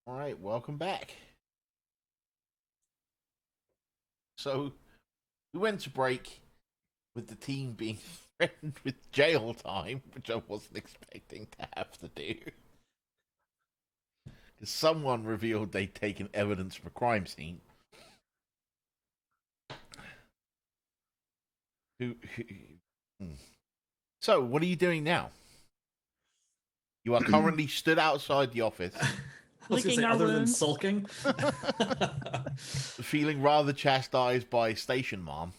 All right, welcome back. So, we went to break with the team being threatened with jail time, which I wasn't expecting to have to do. Because someone revealed they'd taken evidence from a crime scene. Hmm. So, what are you doing now? You are currently stood outside the office, I was gonna Licking say, our other than wounds. sulking. feeling rather chastised by station mom.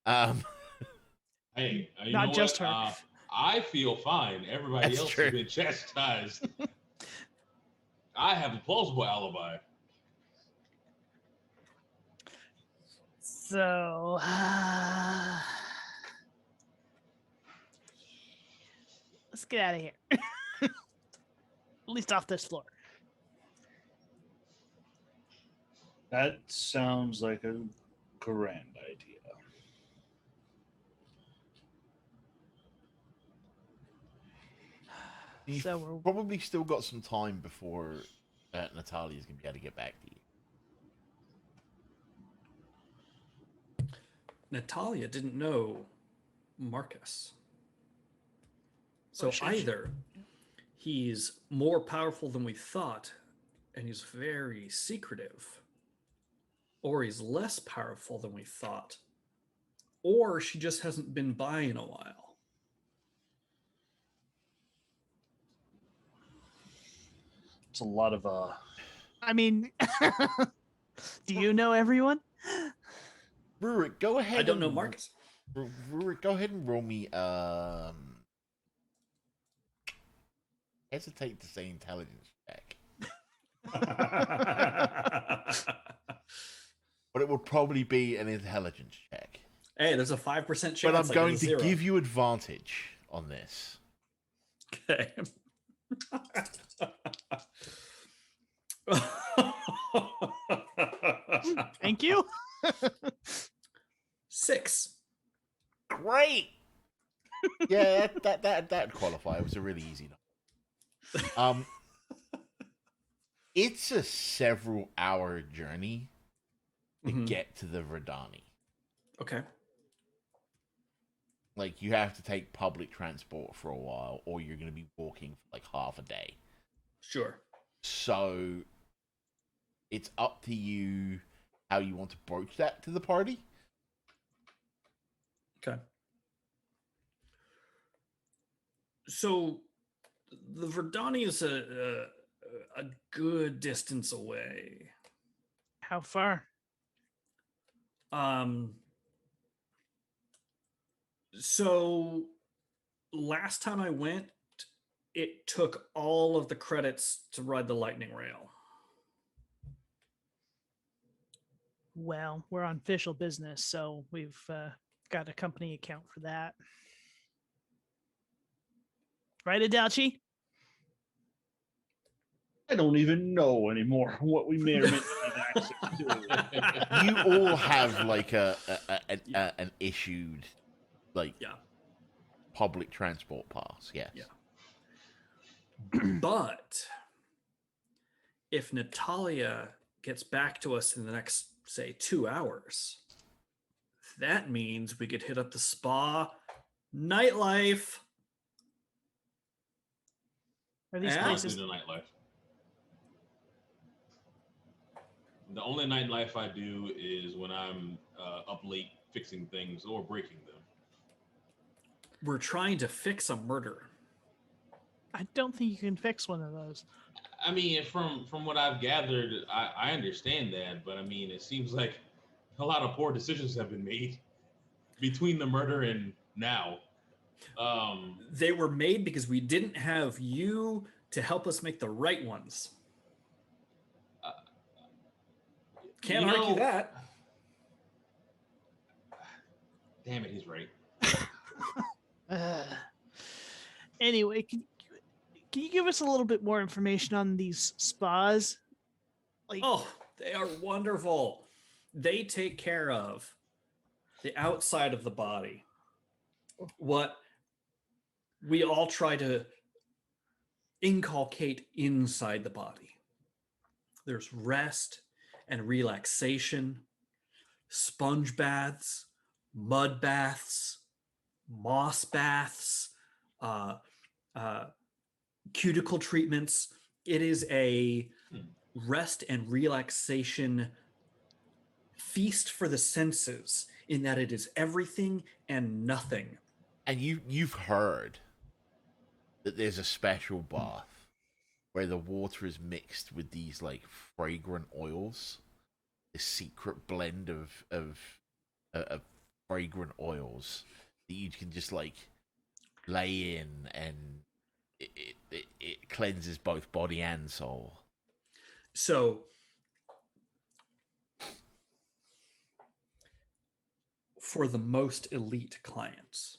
Um, Hey, you Not know just what? her. I feel fine. Everybody That's else true. has been chastised. I have a plausible alibi. So, let's get out of here. At least off this floor. That sounds like a grand idea. you've So we're probably still got some time before Natalia's going to be able to get back to you. Natalia didn't know Marcus. So Or should she? either he's more powerful than we thought and he's very secretive, or he's less powerful than we thought, or she just hasn't been by in a while. It's a lot of I mean, do you know everyone? Ruric, go ahead. I don't know and- Marcus. Ruric, go ahead and roll me. Hesitate to say intelligence check, but it would probably be an intelligence check. Hey, there's a 5% chance. But I'm I get going a to 0. give you advantage on this. Okay. Thank you. 6. Great. Yeah, that qualify. It was a really easy number. It's a several-hour journey to Mhm. get to the Verdani. Okay. Like, you have to take public transport for a while, or you're going to be walking for like half a day. Sure. So, it's up to you how you want to broach that to the party. Okay. So the Verdani is a good distance away. How far? So last time I went, it took all of the credits to ride the lightning rail. Well, we're on official business, so we've got a company account for that. Right, Adelchi? I don't even know anymore what we may or may not have access to. You all have like an issued like Yeah. public transport pass. Yes. Yeah. But if Natalia gets back to us in the next, say, 2 hours, that means we could hit up the spa nightlife. Are these Yeah. I don't places? do the nightlife. The only nightlife I do is when I'm up late fixing things or breaking them. We're trying to fix a murder. I don't think you can fix one of those. I mean, from what I've gathered, I understand that, but I mean, it seems like a lot of poor decisions have been made between the murder and now. They were made because we didn't have you to help us make the right ones. Can't you know- argue that. Damn it, he's right. Anyway, can you give us a little bit more information on these spas? Like, Oh, they are wonderful. They take care of the outside of the body. What we all try to inculcate inside the body. There's rest and relaxation, sponge baths, mud baths, moss baths, uh, cuticle treatments. It is a rest and relaxation feast for the senses in that it is everything and nothing. And you've heard that there's a special bath where the water is mixed with these like fragrant oils, this secret blend of fragrant oils that you can just like lay in, and it cleanses both body and soul. So for the most elite clients,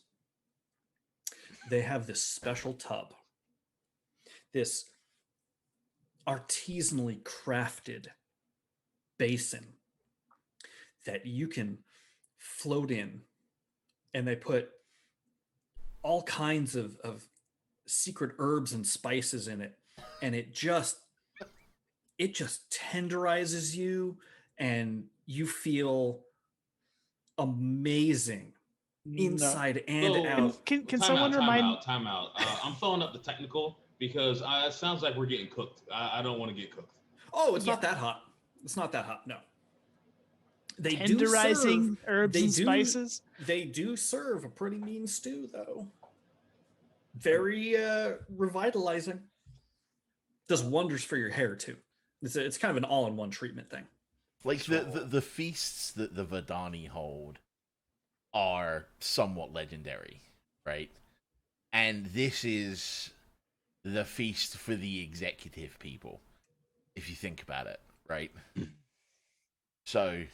they have this special tub, this artisanally crafted basin that you can float in, and they put all kinds of secret herbs and spices in it, and it just tenderizes you, and you feel amazing inside and So- out. Can someone remind? Time out. I'm throwing up the technical because it sounds like we're getting cooked. I don't want to get cooked. Oh, it's not that hot. It's not that hot. No. They Tenderizing herbs and do- spices. They do serve a pretty mean stew, though. Very revitalizing. Does wonders for your hair too. It's kind of an all-in-one treatment thing. Like the feasts that the Verdani hold are somewhat legendary, right? And this is the feast for the executive people, if you think about it, right? So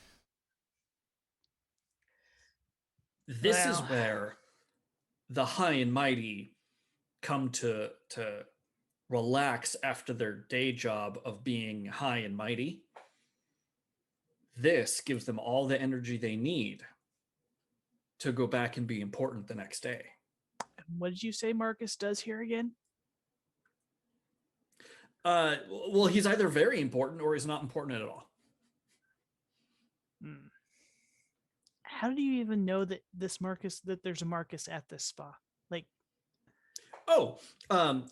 This is Well. where the high and mighty come to relax after their day job of being high and mighty. This gives them all the energy they need to go back and be important the next day. What did you say Marcus does here again? Well, he's either very important or he's not important at all. How do you even know that there's a Marcus at this spa? Like, Oh,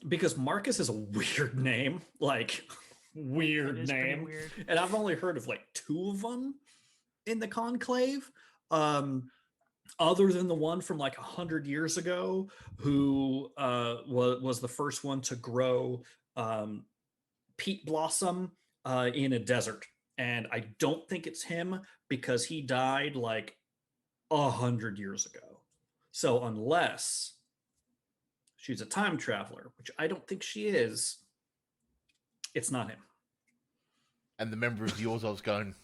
because Marcus is a weird name, like that weird is pretty name. weird. And I've only heard of like 2 of them in the Conclave. Other than the one from like 100 years ago, who was the first one to grow peat blossom in a desert. And I don't think it's him because he died like 100 years ago. So unless she's a time traveler, which I don't think she is, it's not him. and the member of the Orzhov's going,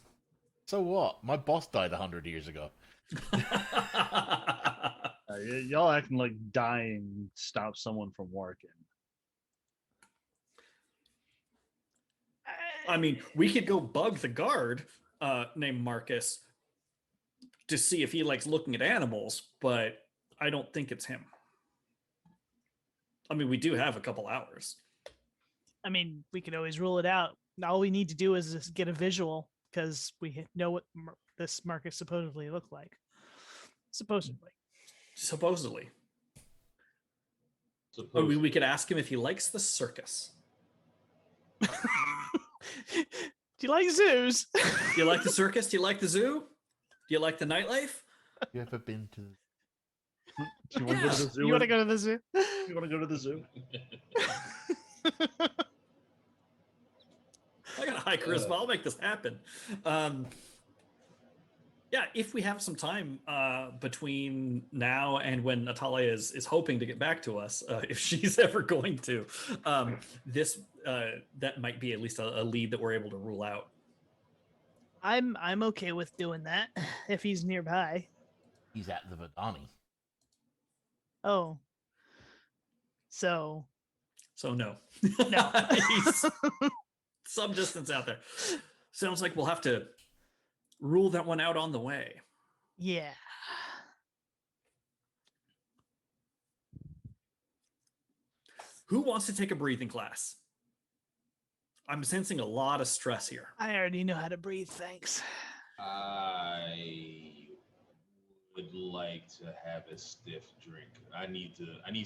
so what? My boss died 100 years ago. Y'all acting like dying stops someone from working. I mean, we could go bug the guard named Marcus to see if he likes looking at animals, but I don't think it's him. I mean, we do have a couple hours. I mean, we could always rule it out. All we need to do is just get a visual because we know what this Marcus supposedly looked like. Supposedly. Or we could ask him if he likes the circus. Do you like zoos? Do you like the circus? Do you like the zoo? Do you like the nightlife? You ever been to? Do you want to go to the zoo? You want to go to the zoo? You want to go to the zoo? I got a high charisma. I'll make this happen. Yeah, if we have some time between now and when Natalia is hoping to get back to us, if she's ever going to, that might be at least a lead that we're able to rule out. I'm okay with doing that if he's nearby. He's at the Verdani. Oh. So no. No. He's some distance out there. Sounds like we'll have to rule that one out on the way. Yeah. Who wants to take a breathing class? I'm sensing a lot of stress here. I already know how to breathe, thanks. I would like to have a stiff drink. I need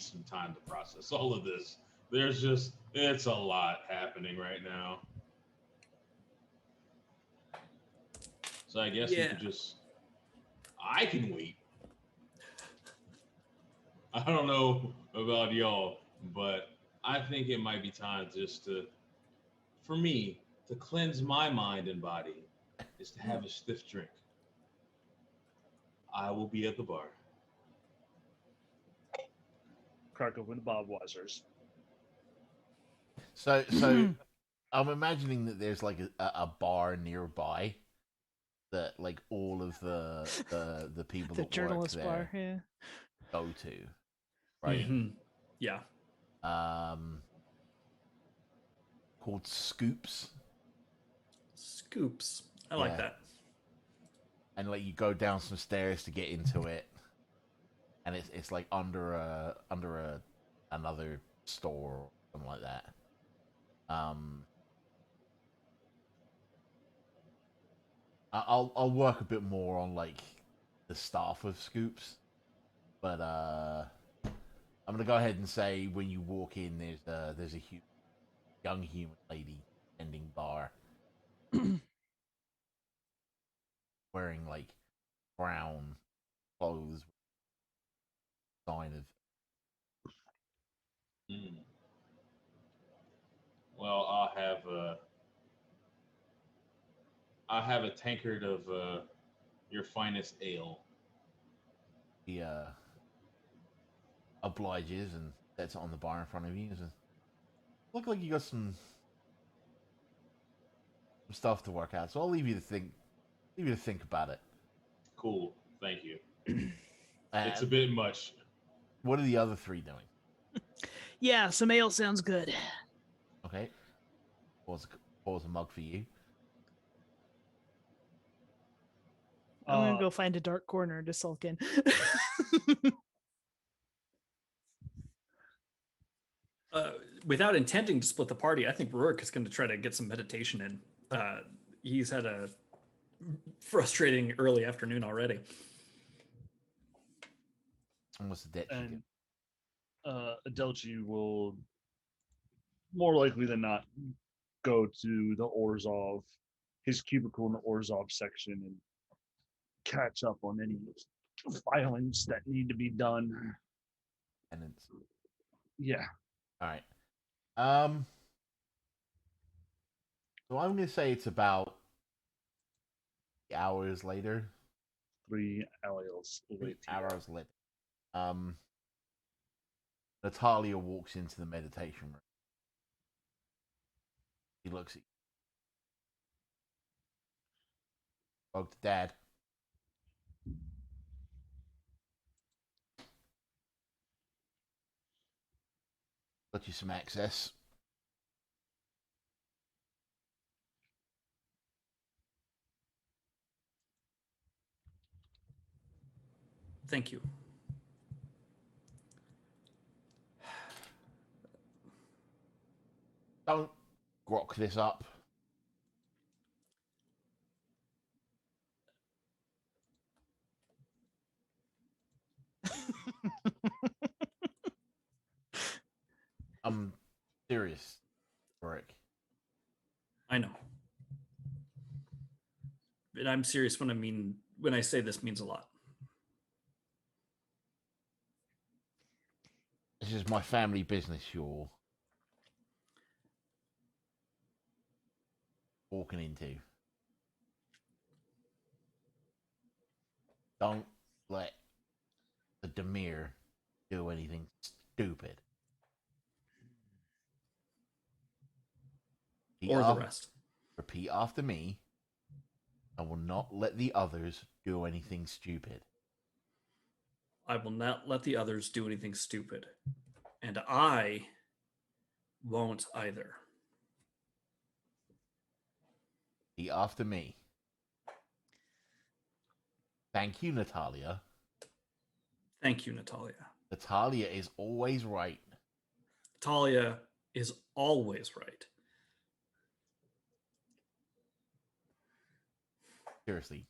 some time to process all of this. It's a lot happening right now. So I guess we could I can wait. I don't know about y'all, but I think it might be time for me, to cleanse my mind and body is to have a stiff drink. I will be at the bar. Crack open the Budweisers. So I'm imagining that there's like a bar nearby that like all of the people The that journalist work bar, there yeah. go to, right? Mhm. Yeah. Called Scoops. Scoops. I like Yeah. that. And like you go down some stairs to get into it, and it's like under another store or something like that. I'll work a bit more on like the staff of Scoops, but I'm gonna go ahead and say when you walk in, there's a young human lady ending bar, wearing like brown clothes, sign of. Mm. Well, I'll have a tankard of your finest ale. He obliges and sets it on the bar in front of you. And says, look like you got some stuff to work out, so I'll leave you to think about it. Cool, thank you. And It's a bit much. what are the other three doing? Yeah, some ale sounds good. Okay, pause a mug for you. I'm gonna go find a dark corner to sulk in. Without intending to split the party, I think Ruric is going to try to get some meditation in. He's had a frustrating early afternoon already. Almost a debt. And Adelchi will more likely than not go to the Orzhov, his cubicle in the Orzhov section, and catch up on any filings that need to be done. Penance. Yeah. All right. So I'm gonna say it's about hours later. 3 hours later. Hours later. Natalia walks into the meditation room. He looks at you. Spoke to Dad. Got you some access. Thank you. Don't grok this up. I'm serious, Ruric. I know. But I'm serious when I say this means a lot. This is my family business you're walking into. Don't let the Dimir do anything stupid. Or the rest. Repeat after me. I will not let the others do anything stupid. I will not let the others do anything stupid. And I won't either. Repeat after me. Thank you, Natalia. Thank you, Natalia. Natalia is always right. Natalia is always right. seriously,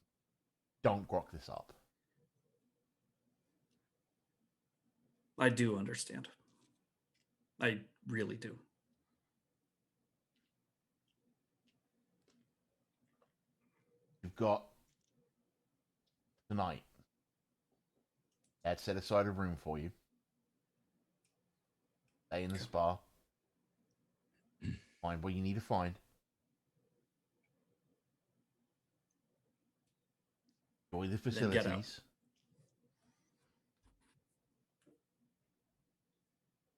don't grok this up. I do understand. I really do. You've got tonight. Dad set aside a room for you. Stay in the spa. Find what you need to find. Enjoy the Then get out. facilities.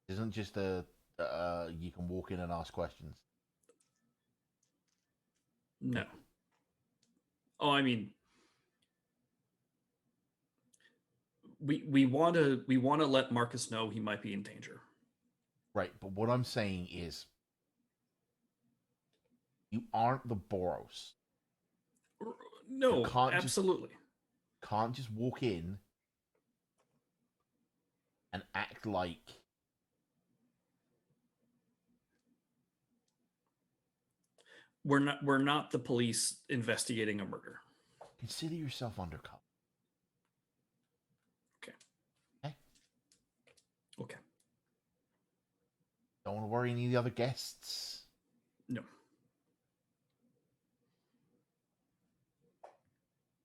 It isn't just a you can walk in and ask questions. No. Oh, I mean, we want to let Marcus know he might be in danger. Right, but what I'm saying is you aren't the Boros. No, can't just- absolutely. Can't just walk in and act like We're not the police investigating a murder. consider yourself undercover. Okay. Don't want to worry any of the other guests. No.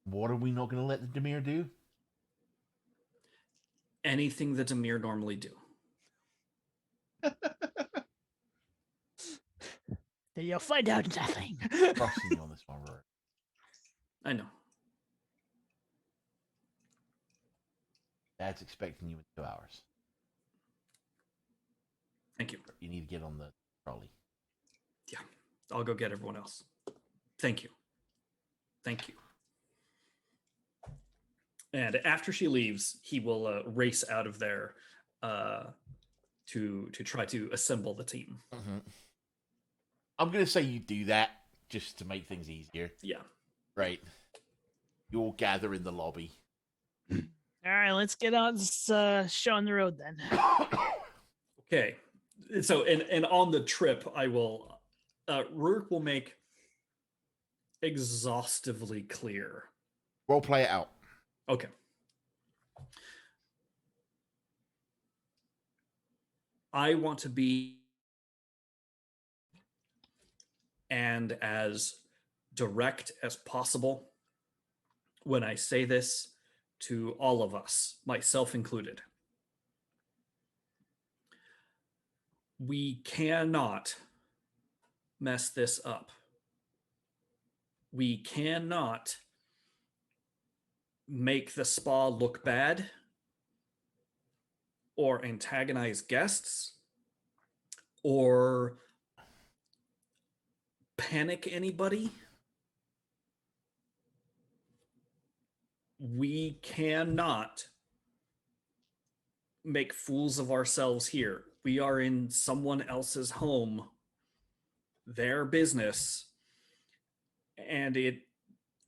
What are we not going to let the Dimir do? Anything that Dimir normally do. You'll find out nothing. Trusting you on this one, Ruric. I know. Dad's expecting you in 2 hours. Thank you. You need to get on the trolley. Yeah. I'll go get everyone else. Thank you. Thank you. And after she leaves, he will race out of there to try to assemble the team. Mm-hmm. I'm going to say you do that just to make things easier. Yeah. Right. You all gather in the lobby. All right, let's get on showing the road then. Okay. So, and on the trip, I will, Ruric will make exhaustively clear. We'll play it out. Okay. I want to be and as direct as possible when I say this to all of us, myself included. We cannot mess this up. We cannot make the spa look bad or antagonize guests or panic anybody. We cannot make fools of ourselves here. We are in someone else's home, their business, and it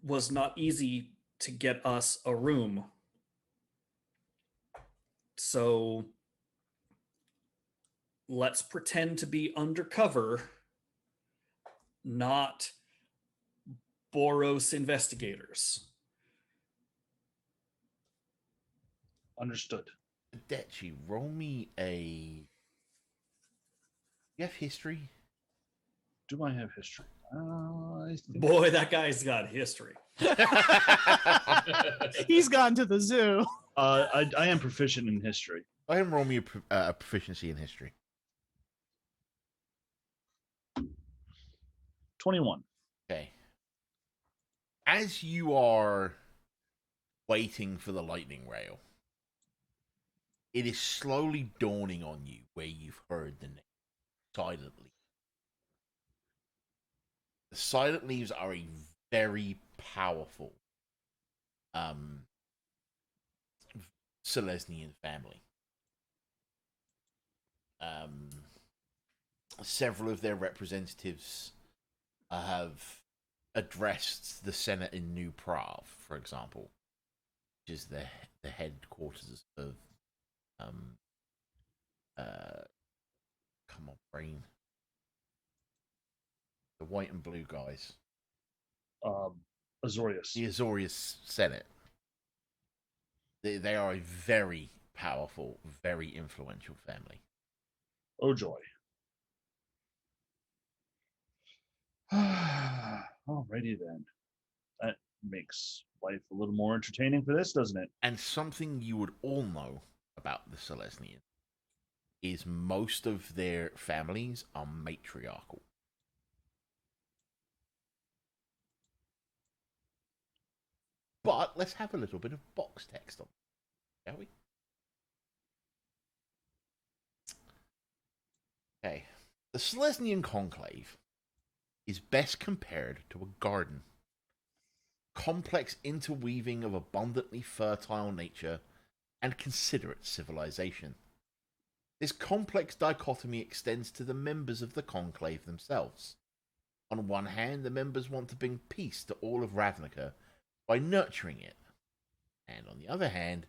was not easy to get us a room. So let's pretend to be undercover, not Boros investigators. Understood. Adelchi, roll me a... You have history? Do I have history? I think Boy, that guy's got history. He's gone to the zoo. I am proficient in history. Go ahead and roll me a proficiency in history. 21. Okay. As you are waiting for the lightning rail, it is slowly dawning on you where you've heard the name. Silent Leaves. The Silent Leaves are a very powerful Selesnyan family. Several of their representatives have addressed the Senate in New Prague, for example, which is the headquarters of come on, brain. The white and blue guys. Azorius. The Azorius Senate. They are a very powerful, very influential family. Oh joy. Alrighty then. That makes life a little more entertaining for this, doesn't it? And something you would all know about the Selesnyan is most of their families are matriarchal. But let's have a little bit of box text on it, shall we? Okay. The Selesnyan Conclave is best compared to a garden. Complex interweaving of abundantly fertile nature and considerate civilization. This complex dichotomy extends to the members of the Conclave themselves. On one hand, the members want to bring peace to all of Ravnica by nurturing it. And on the other hand,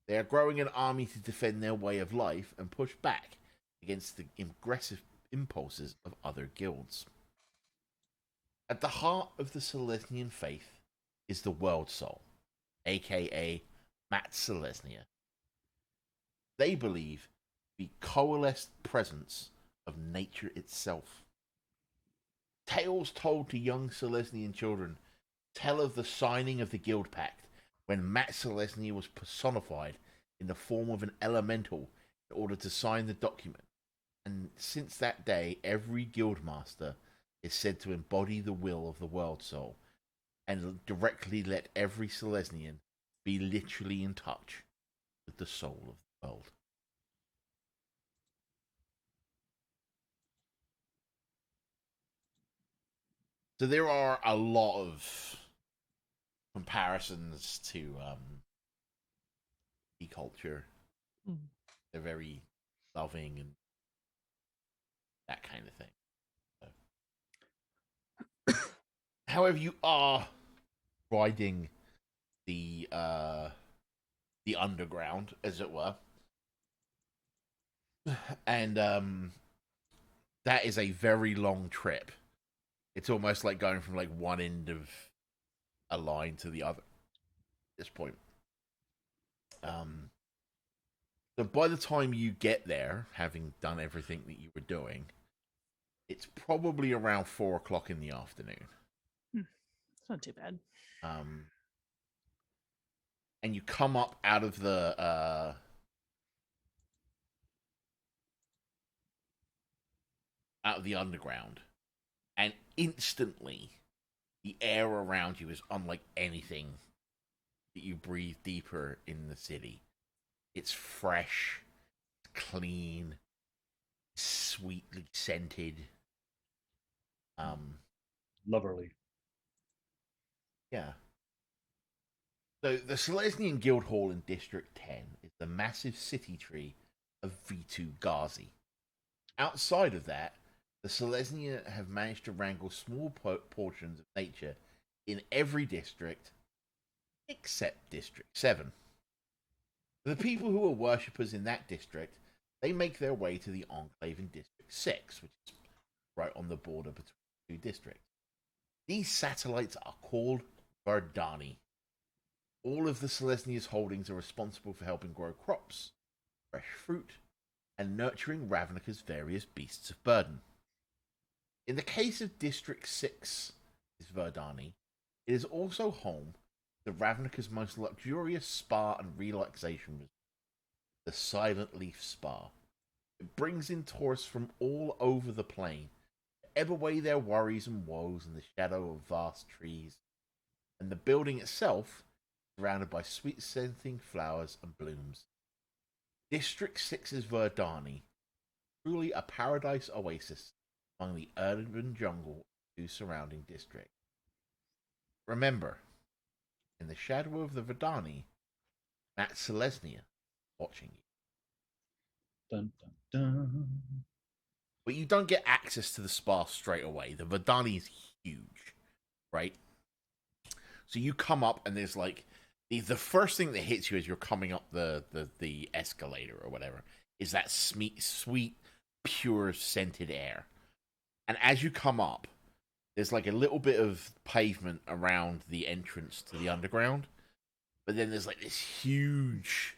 they are growing an army to defend their way of life and push back against the aggressive impulses of other guilds. At the heart of the Selesnyan faith is the World Soul, aka Mat Selesnya. They believe the coalesced presence of nature itself. Tales told to young Selesnyan children tell of the signing of the Guild Pact when Mat Selesnya was personified in the form of an elemental in order to sign the document. And since that day, every guildmaster is said to embody the will of the World Soul and directly let every Selesnyan be literally in touch with the soul of the world. So there are a lot of comparisons to the culture. Mm. They're very loving and that kind of thing. So. However, you are riding the underground, as it were, and that is a very long trip. It's almost like going from like one end of a line to the other at this point. So by the time you get there, having done everything that you were doing, it's probably around 4 o'clock in the afternoon. It's not too bad. And you come up out of the underground, and instantly the air around you is unlike anything that you breathe deeper in the city. It's fresh, clean, sweetly scented. Loverly. Yeah. So the Selesnyan Guild Hall in District 10 is the massive city tree of V2 Ghazi. Outside of that, the Selesnya have managed to wrangle small portions of nature in every district except District 7. The people who are worshippers in that district, they make their way to the Enclave in District 6, which is right on the border between two districts. These satellites are called Verdani. All of the Selesnya's holdings are responsible for helping grow crops, fresh fruit, and nurturing Ravnica's various beasts of burden. In the case of District 6, is Verdani, it is also home to Ravnica's most luxurious spa and relaxation resort, the Silent Leaf Spa. It brings in tourists from all over the plain to ebb away their worries and woes in the shadow of vast trees, and the building itself surrounded by sweet-scenting flowers and blooms. District 6's Verdani, truly a paradise oasis among the urban jungle of two surrounding districts. Remember, in the shadow of the Verdani, Mat Selesnya watching you. Dun, dun, dun. But you don't get access to the spa straight away. The Verdani is huge, right? So you come up and there's like the first thing that hits you as you're coming up the escalator or whatever is that sweet, pure scented air. And as you come up, there's like a little bit of pavement around the entrance to the underground, but then there's like this huge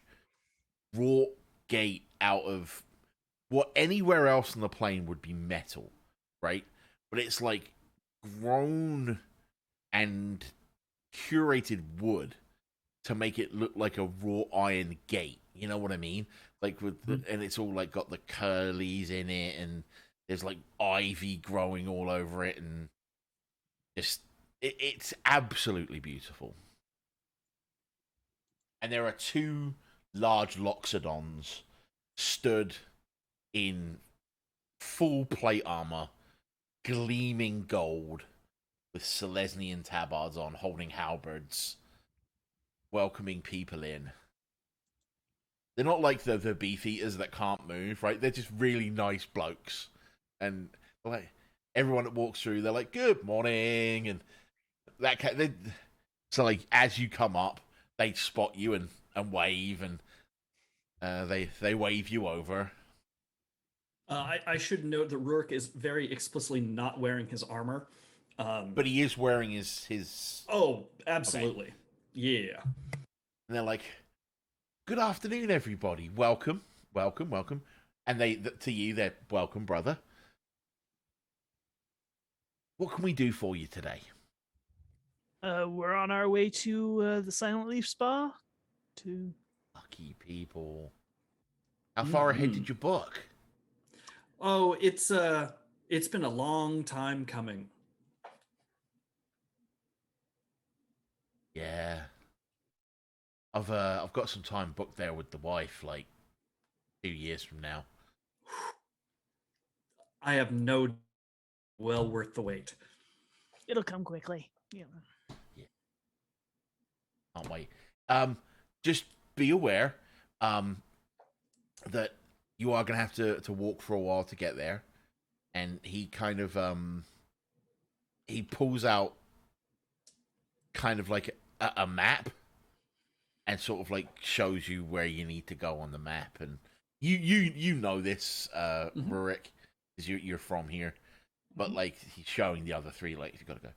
wrought gate out of what anywhere else on the plane would be metal, right? But it's like grown and curated wood to make it look like a wrought iron gate. You know what I mean? Like with and it's all like got the curlies in it, and there's like ivy growing all over it, and just it's absolutely beautiful. And there are two large Loxodons stood in full plate armor, gleaming gold, with Selesnyan tabards on, holding halberds, welcoming people in. They're not like the beef eaters that can't move, right? They're just really nice blokes, and like everyone that walks through, they're like, "Good morning," and that kind. So like as you come up, they spot you and wave, and they wave you over. I should note that Ruric is very explicitly not wearing his armor. But he is wearing his. Oh, absolutely. Okay. Yeah. And they're like, "Good afternoon, everybody. Welcome, welcome, welcome." And to you, they're welcome, brother. What can we do for you today? We're on our way to the Silent Leaf Spa. Lucky people. How far ahead did you book? Oh, it's been a long time coming. Yeah. I've got some time booked there with the wife, like 2 years from now. I have no well worth the wait. It'll come quickly. Yeah. Can't wait. Just be aware, that you are gonna have to walk for a while to get there. And he kind of he pulls out kind of like a map and sort of like shows you where you need to go on the map. And you know this, Ruric, because you're from here. But like he's showing the other three, like you gotta go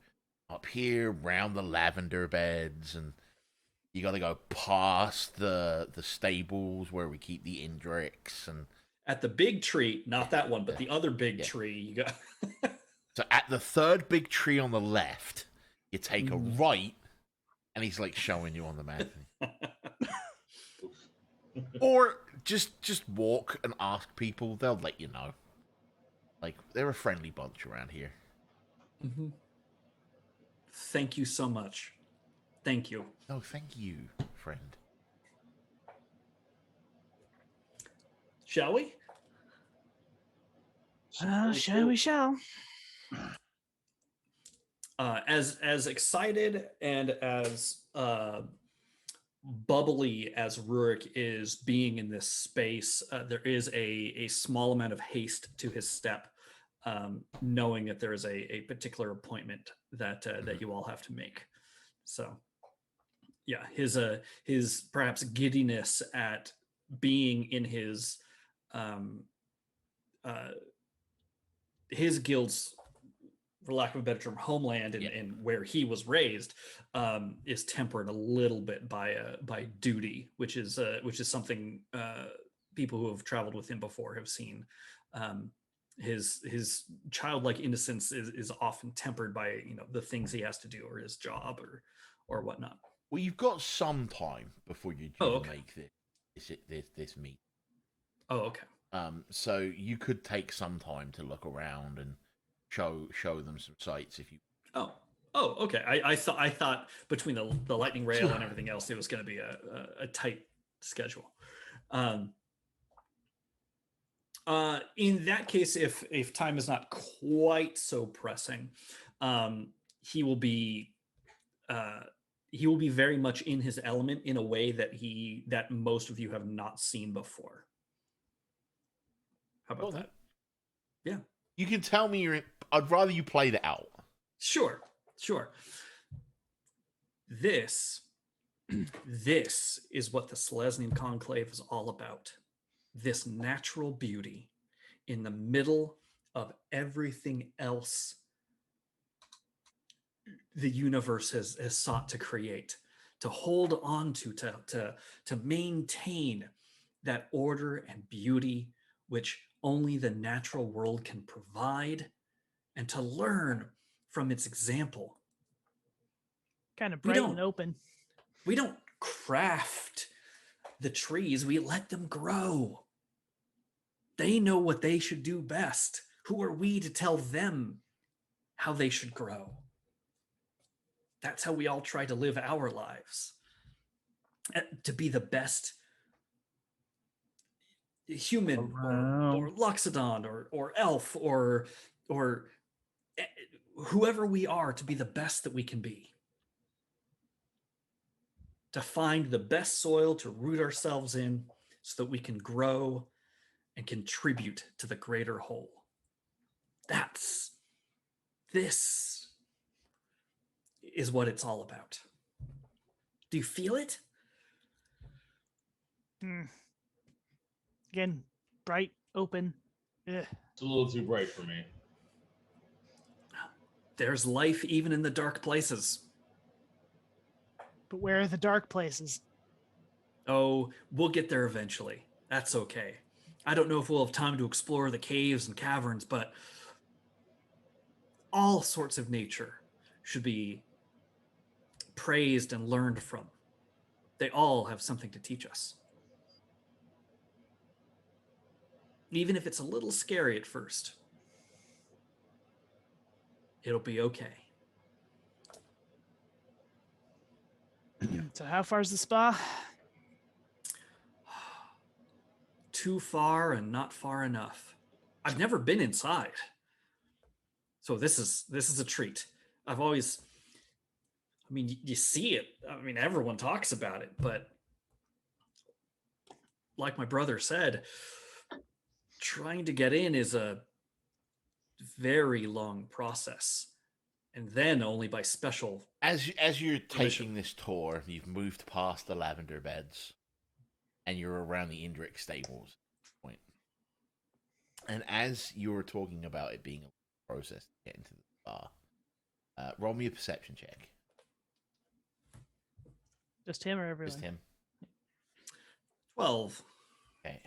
up here, round the lavender beds, and you gotta go past the stables where we keep the Indrix, and at the big tree, not that one, but the other big tree. You got. So at the third big tree on the left, you take a right, and he's like showing you on the map. Or just walk and ask people; they'll let you know. Like they're a friendly bunch around here. Thank you so much. Thank you. Oh, thank you, friend. Shall we? We shall. As excited and as bubbly as Ruric is being in this space, there is a small amount of haste to his step, knowing that there is a particular appointment that you all have to make. So, yeah, his perhaps giddiness at being in his guild's, for lack of a better term, homeland and where he was raised, is tempered a little bit by duty, which is something people who have traveled with him before have seen. His childlike innocence is often tempered by the things he has to do, or his job, or whatnot. Well, you've got some time before you make this meet. Oh, okay. So you could take some time to look around and show them some sights if you. Oh, okay. I thought between the lightning rail and everything else, it was going to be a tight schedule. In that case, if time is not quite so pressing, he will be very much in his element in a way that most of you have not seen before. How about that? Yeah. You can tell me I'd rather you played it out. Sure. This is what the Selesnyan Conclave is all about. This natural beauty in the middle of everything else the universe has sought to create, to hold on to maintain that order and beauty which only the natural world can provide, and to learn from its example. Kind of We bright and don't open. we don't craft the trees, we let them grow. They know what they should do best. Who are we to tell them how they should grow? That's how we all try to live our lives. To be the best human or Loxodon or elf or whoever we are, to be the best that we can be. To find the best soil to root ourselves in so that we can grow and contribute to the greater whole. This is what it's all about. Do you feel it? Again, bright, open. Ugh. It's a little too bright for me. There's life even in the dark places. But where are the dark places? Oh, we'll get there eventually. That's okay. I don't know if we'll have time to explore the caves and caverns, but all sorts of nature should be praised and learned from. They all have something to teach us. Even if it's a little scary at first, it'll be okay. So how far's the spa? Too far and not far enough. I've never been inside, so this is a treat. I've always, I mean, you see it. I mean, everyone talks about it, but like my brother said, trying to get in is a very long process, and then only by special. As you're permission. taking this tour, you've moved past the lavender beds, and you're around the Indrik stables point. And as you were talking about it being a process to get into the spa, roll me a perception check. Just him or everyone? Just him. 12. Okay.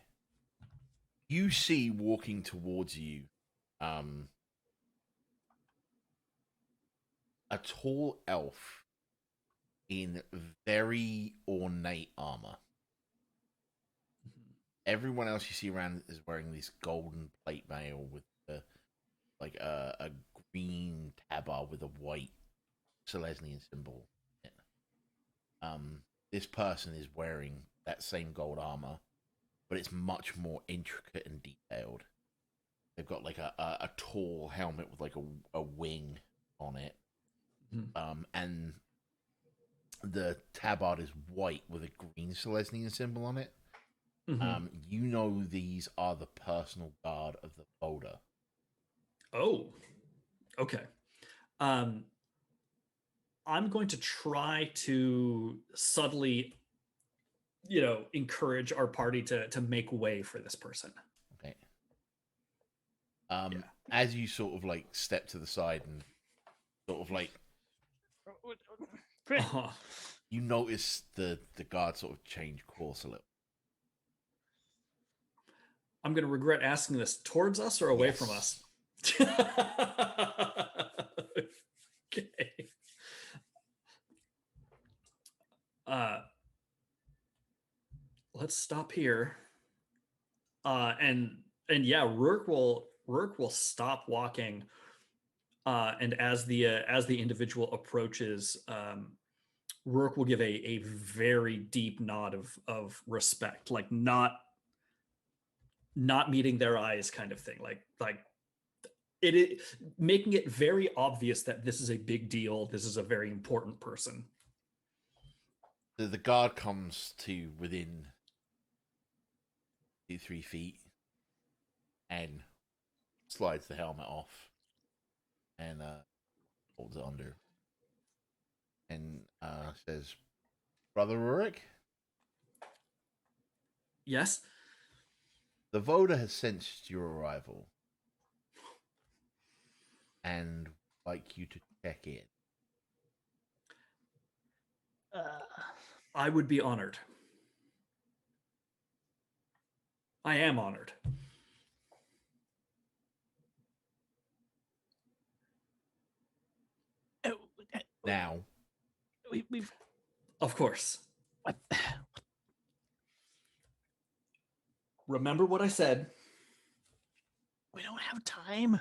You see walking towards you, a tall elf in very ornate armor. Everyone else you see around is wearing this golden plate mail with a green tabard with a white Selesnyan symbol. This person is wearing that same gold armor, but it's much more intricate and detailed. They've got like a tall helmet with like a wing on it. And the tabard is white with a green Selesnyan symbol on it. You know these are the personal guard of the Boulder. Oh, okay. I'm going to try to subtly, encourage our party to make way for this person. Okay. As you sort of like step to the side and sort of like, you notice the guard sort of change course a little. I'm going to regret asking this towards us or away from us. Okay. Let's stop here. And yeah, Ruric will stop walking. And as the individual approaches, Ruric will give a very deep nod of respect, like not meeting their eyes kind of thing, like it making it very obvious that this is a big deal. This is a very important person. The guard comes to within 2-3 feet and slides the helmet off and holds it under and says, "Brother Ruric?" Yes? The Voda has sensed your arrival and like you to check in. I would be honored. I am honored. Oh, Now, we've Of course. what? Remember what I said. We don't have time.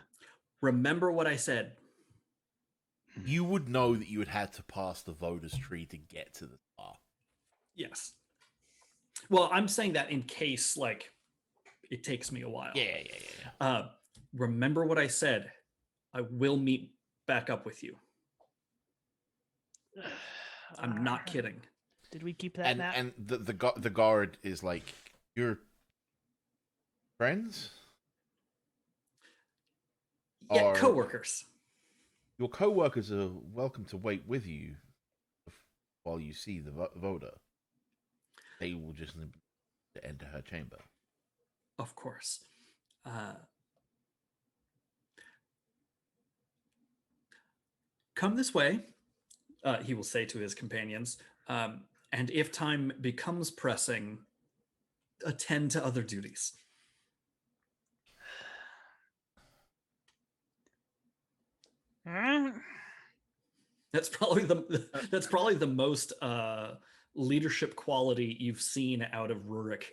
Remember what I said. you would know that you would have to pass the voters tree to get to the spa. Yes. Well, I'm saying that in case, like, it takes me a while. Yeah. Remember what I said. I will meet back up with you. I'm not kidding. Did we keep that map? And the guard is like, your friends? Yeah, Or co-workers. your co-workers are welcome to wait with you while you see the voter. They will just need to enter her chamber. Of course. Come this way, he will say to his companions, and if time becomes pressing, attend to other duties. That's probably the most leadership quality you've seen out of Ruric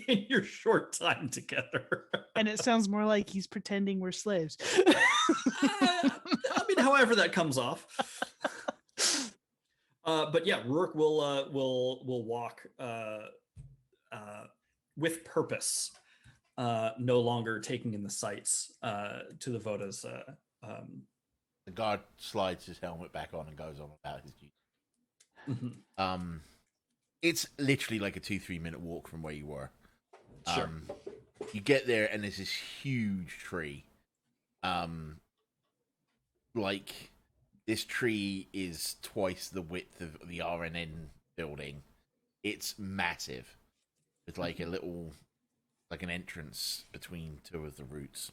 in your short time together. And it sounds more like he's pretending we're slaves. I mean, however that comes off. But yeah, Ruric will walk with purpose, no longer taking in the sights to the Voda's. The guard slides his helmet back on and goes on about his duty. Mhm. It's literally like a 2-3 minute walk from where you were. Sure. You get there and there's this huge tree. Like, this tree is twice the width of the RNN building. It's massive. With like a little, like an entrance between two of the roots.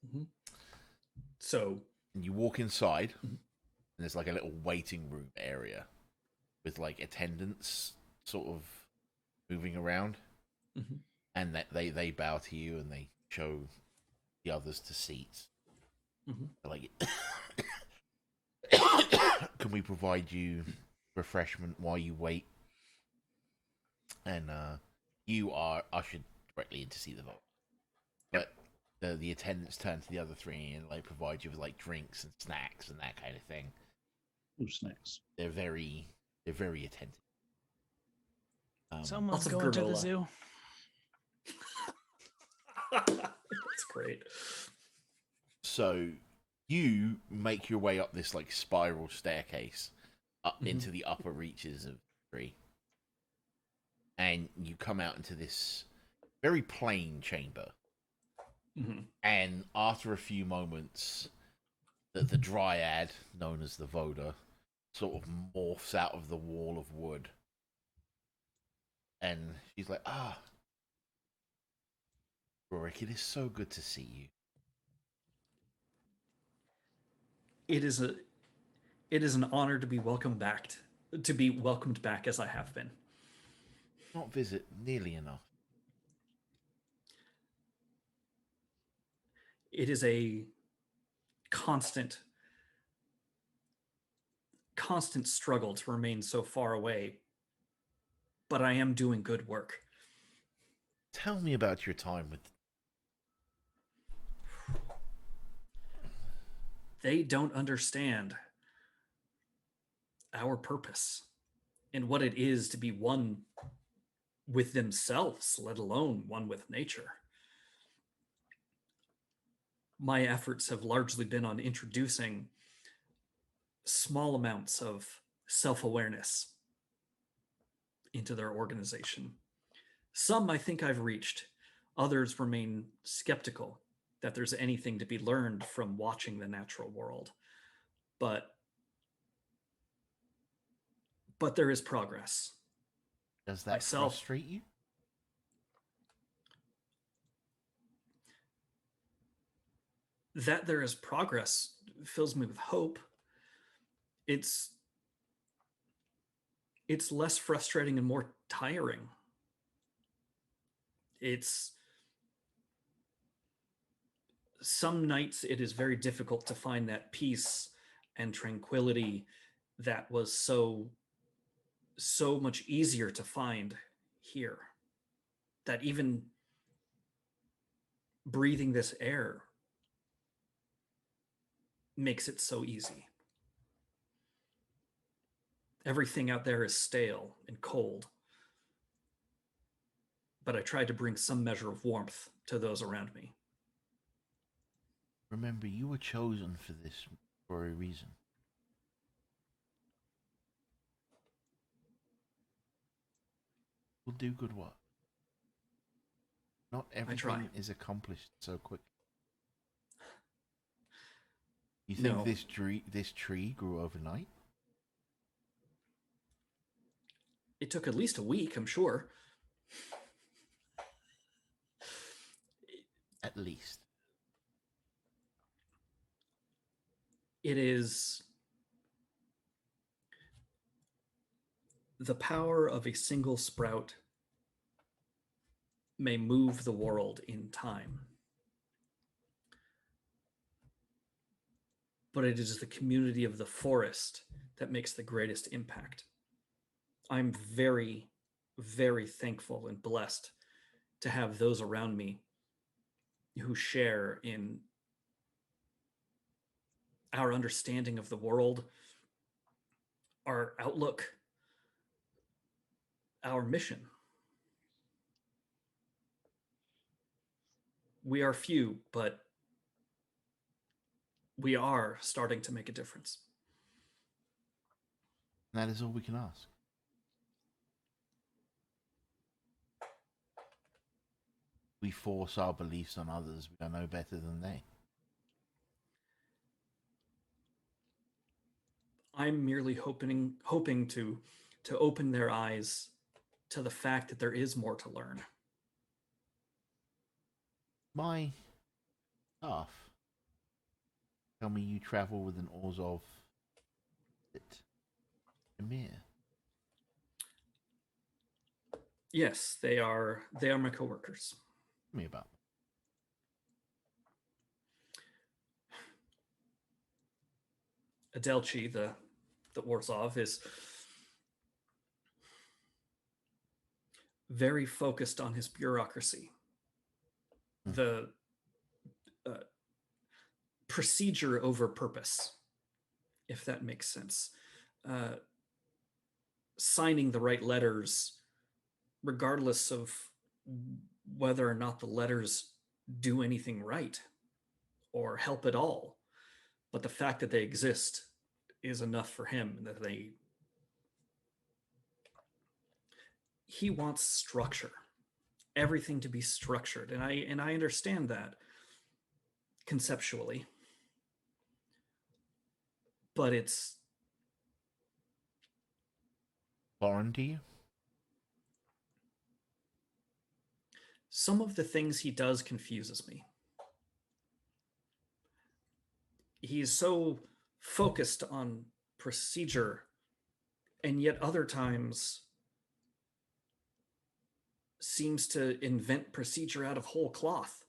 Mhm. So And you walk inside, and there's like a little waiting room area with like attendants sort of moving around. Mhm. And that they bow to you and they show the others to seats. Mhm. They're like, can we provide you refreshment while you wait? And you are ushered directly in to see the vote. But the attendants turn to the other three and like provide you with like drinks and snacks and that kind of thing. Ooh, snacks. They're very attentive. Someone's Lots of going to the granola. zoo. That's great. So you make your way up this like spiral staircase up Mhm. into the upper reaches of the tree. And you come out into this very plain chamber. Mhm. And after a few moments, the dryad, known as the Voda, sort of morphs out of the wall of wood. And she's like, Ruric, it is so good to see you. It is an honor to be welcomed back as I have been. Not visit nearly enough. It is a constant struggle to remain so far away, but I am doing good work. Tell me about your time with... They don't understand our purpose and what it is to be one with themselves, let alone one with nature. My efforts have largely been on introducing small amounts of self-awareness into their organization. Some I think I've reached. Others remain skeptical that there's anything to be learned from watching the natural world. But there is progress. Does that Myself, frustrate you? that there is progress fills me with hope. It's it's less frustrating and more tiring. It's some nights it is very difficult to find that peace and tranquility that was so much easier to find here. That even breathing this air makes it so easy. Everything out there is stale and cold. But I tried to bring some measure of warmth to those around me. Remember, you were chosen for this for a reason. We'll do good work. Not everything is accomplished so quick. You think this tree grew overnight? It took at least a week, I'm sure. At least. It is the power of a single sprout may move the world in time. But it is the community of the forest that makes the greatest impact. I'm very, very thankful and blessed to have those around me who share in our understanding of the world, our outlook, our mission. We are few, but we are starting to make a difference. That is all we can ask. We force our beliefs on others. We are no better than they. I'm merely hoping to open their eyes to the fact that there is more to learn. My staff tell me you travel with an Orzhov Dimir. Yes, they are my coworkers. Tell me about them. Adelchi, the Orzhov, is very focused on his bureaucracy. The procedure over purpose, if that makes sense. Signing the right letters, regardless of whether or not the letters do anything right or help at all. But the fact that they exist is enough for him. That he wants structure, everything to be structured, and I understand that conceptually, but it's foreign to you. Some of the things he does confuses me. He's so focused on procedure, and yet other times seems to invent procedure out of whole cloth.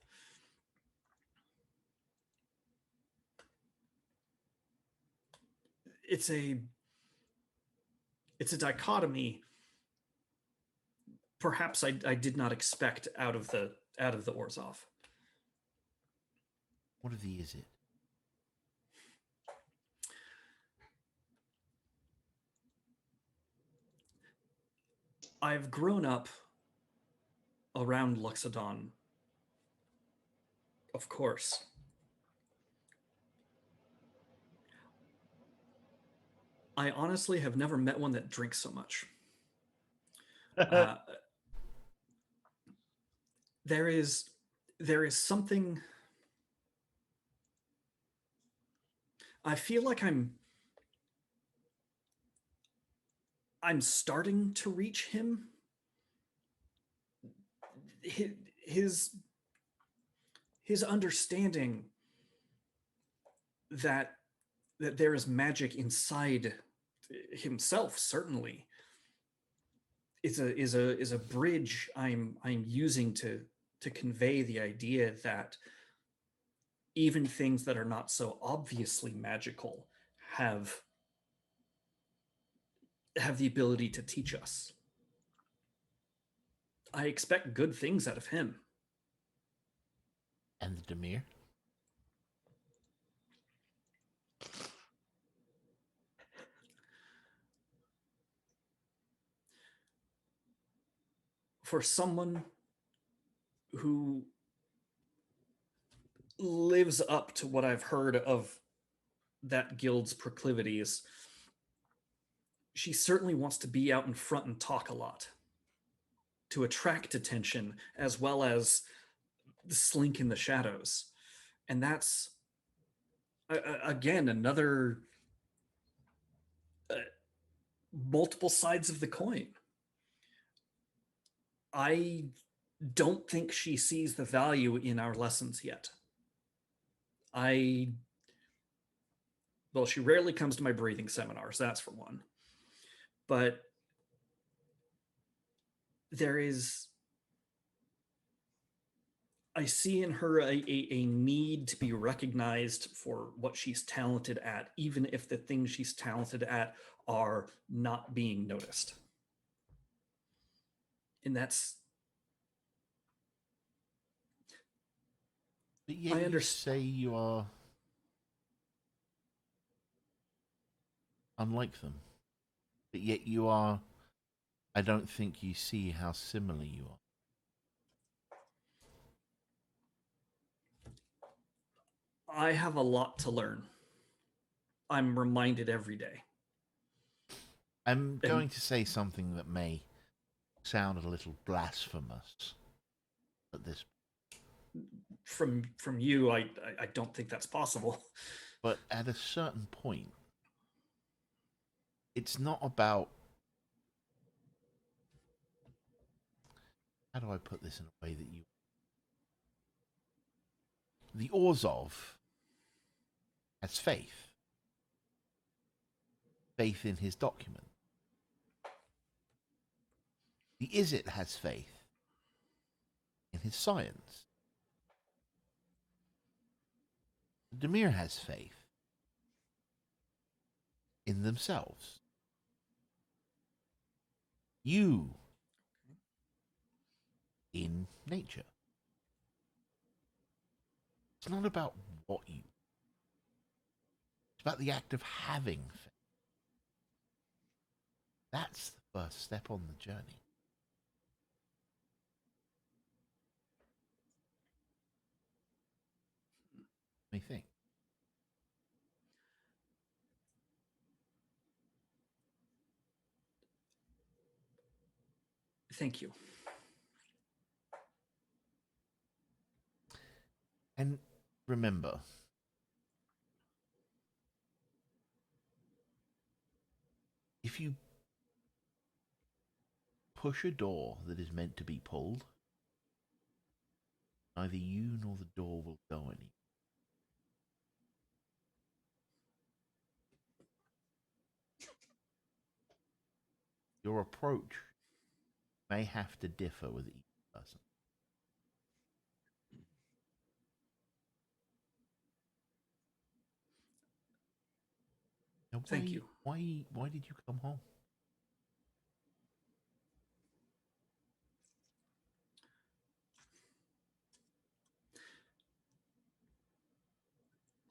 It's a dichotomy perhaps I did not expect out of the Orzhov. What of the Izzet? I've grown up around Loxodon, of course. I honestly have never met one that drinks so much. There is something. I feel like I'm starting to reach him. His understanding that there is magic inside himself, certainly, is a bridge I'm using to convey the idea that even things that are not so obviously magical have the ability to teach us. I expect good things out of him. And the Dimir? For someone who lives up to what I've heard of that guild's proclivities, she certainly wants to be out in front and talk a lot to attract attention as well as slink in the shadows. And that's, again, another multiple sides of the coin. I don't think she sees the value in our lessons yet. Well, she rarely comes to my breathing seminars, that's for one. But I see in her a need to be recognized for what she's talented at, even if the things she's talented at are not being noticed. And that's... But yet you say you are unlike them. But yet you are... I don't think you see how similar you are. I have a lot to learn. I'm reminded every day. I'm going to say something that may sound a little blasphemous at this from you, I don't think that's possible. But at a certain point, it's not about... How do I put this in a way that you... The Orzhov has faith. Faith in his document. The Izzet has faith in his science. Dimir has faith in themselves. You in nature. It's not about what you... It's about the act of having faith. That's the first step on the journey. Let me think. Thank you. And remember, if you push a door that is meant to be pulled, neither you nor the door will go anywhere. Your approach may have to differ with each person. Now, Thank you. Why did you come home?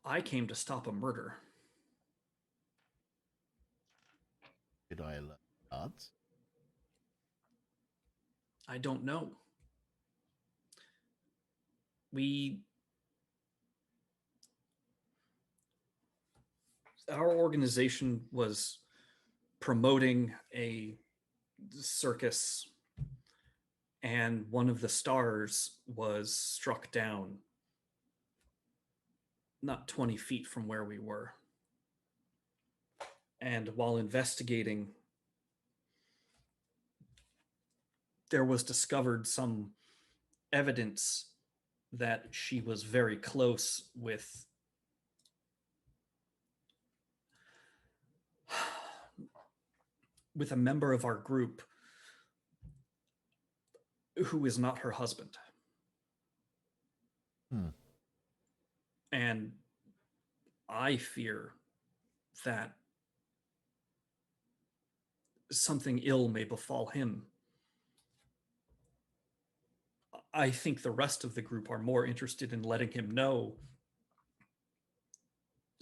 I came to stop a murder. Did I alert guards? I don't know. Our organization was promoting a circus, and one of the stars was struck down not 20 feet from where we were. And while investigating, there was discovered some evidence that she was very close with a member of our group who is not her husband. Hmm. And I fear that something ill may befall him. I think the rest of the group are more interested in letting him know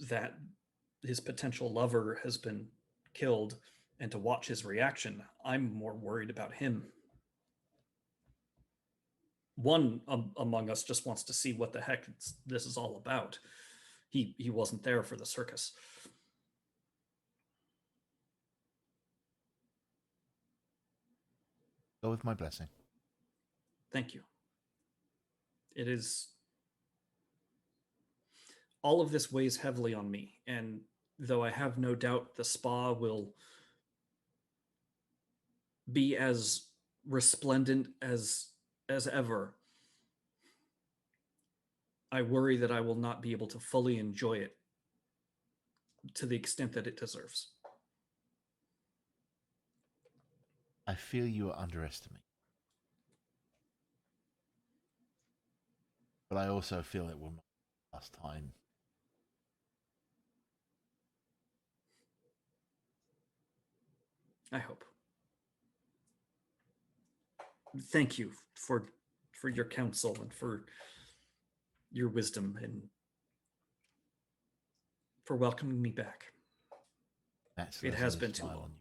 that his potential lover has been killed and to watch his reaction. I'm more worried about him. One among us just wants to see what the heck this is all about. He wasn't there for the circus. Go with my blessing. Thank you. It is... all of this weighs heavily on me, and though I have no doubt the spa will be as resplendent as ever, I worry that I will not be able to fully enjoy it to the extent that it deserves. I feel you are underestimating. But I also feel it will not be last time. I hope. Thank you for your counsel and for your wisdom and for welcoming me back. That's It has been too smile long. on you.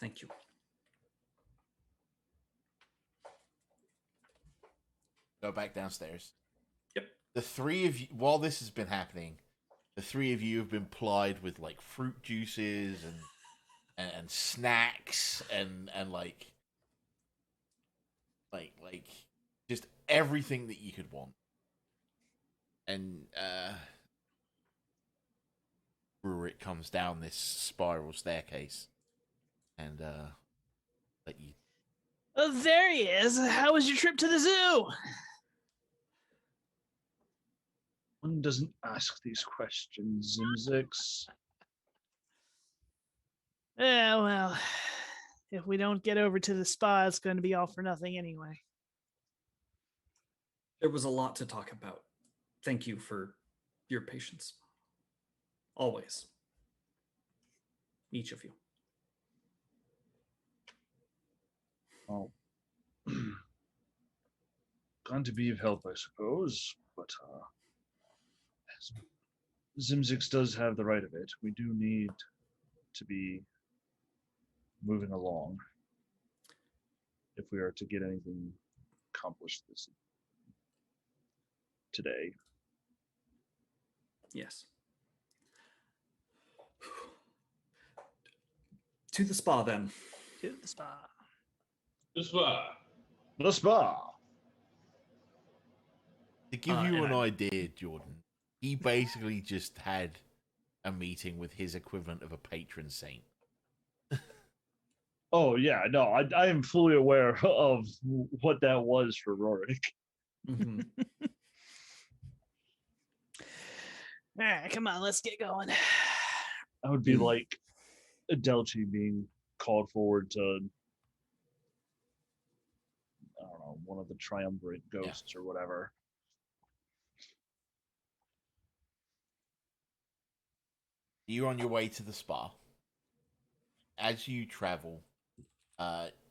Thank you. Go back downstairs. Yep. The three of you, while this has been happening, the three of you have been plied with like fruit juices and snacks and like just everything that you could want. And Ruric comes down this spiral staircase and let you. Oh, there he is. How was your trip to the zoo? One doesn't ask these questions, Zimzix. Yeah, well, if we don't get over to the spa, it's going to be all for nothing anyway. There was a lot to talk about. Thank you for your patience. Always. Each of you. Oh. Going to be of help, I suppose, but Zimzix does have the right of it. We do need to be moving along if we are to get anything accomplished today. Yes. To the spa, then. To the spa. The spa. The spa. To give you and an idea, Jordan, he basically just had a meeting with his equivalent of a patron saint. Oh yeah, no, I am fully aware of what that was for Ruric. Mm-hmm. All right, come on, let's get going. That would be like Adelchi being called forward to, I don't know, one of the triumvirate ghosts or whatever. You're on your way to the spa. As you travel,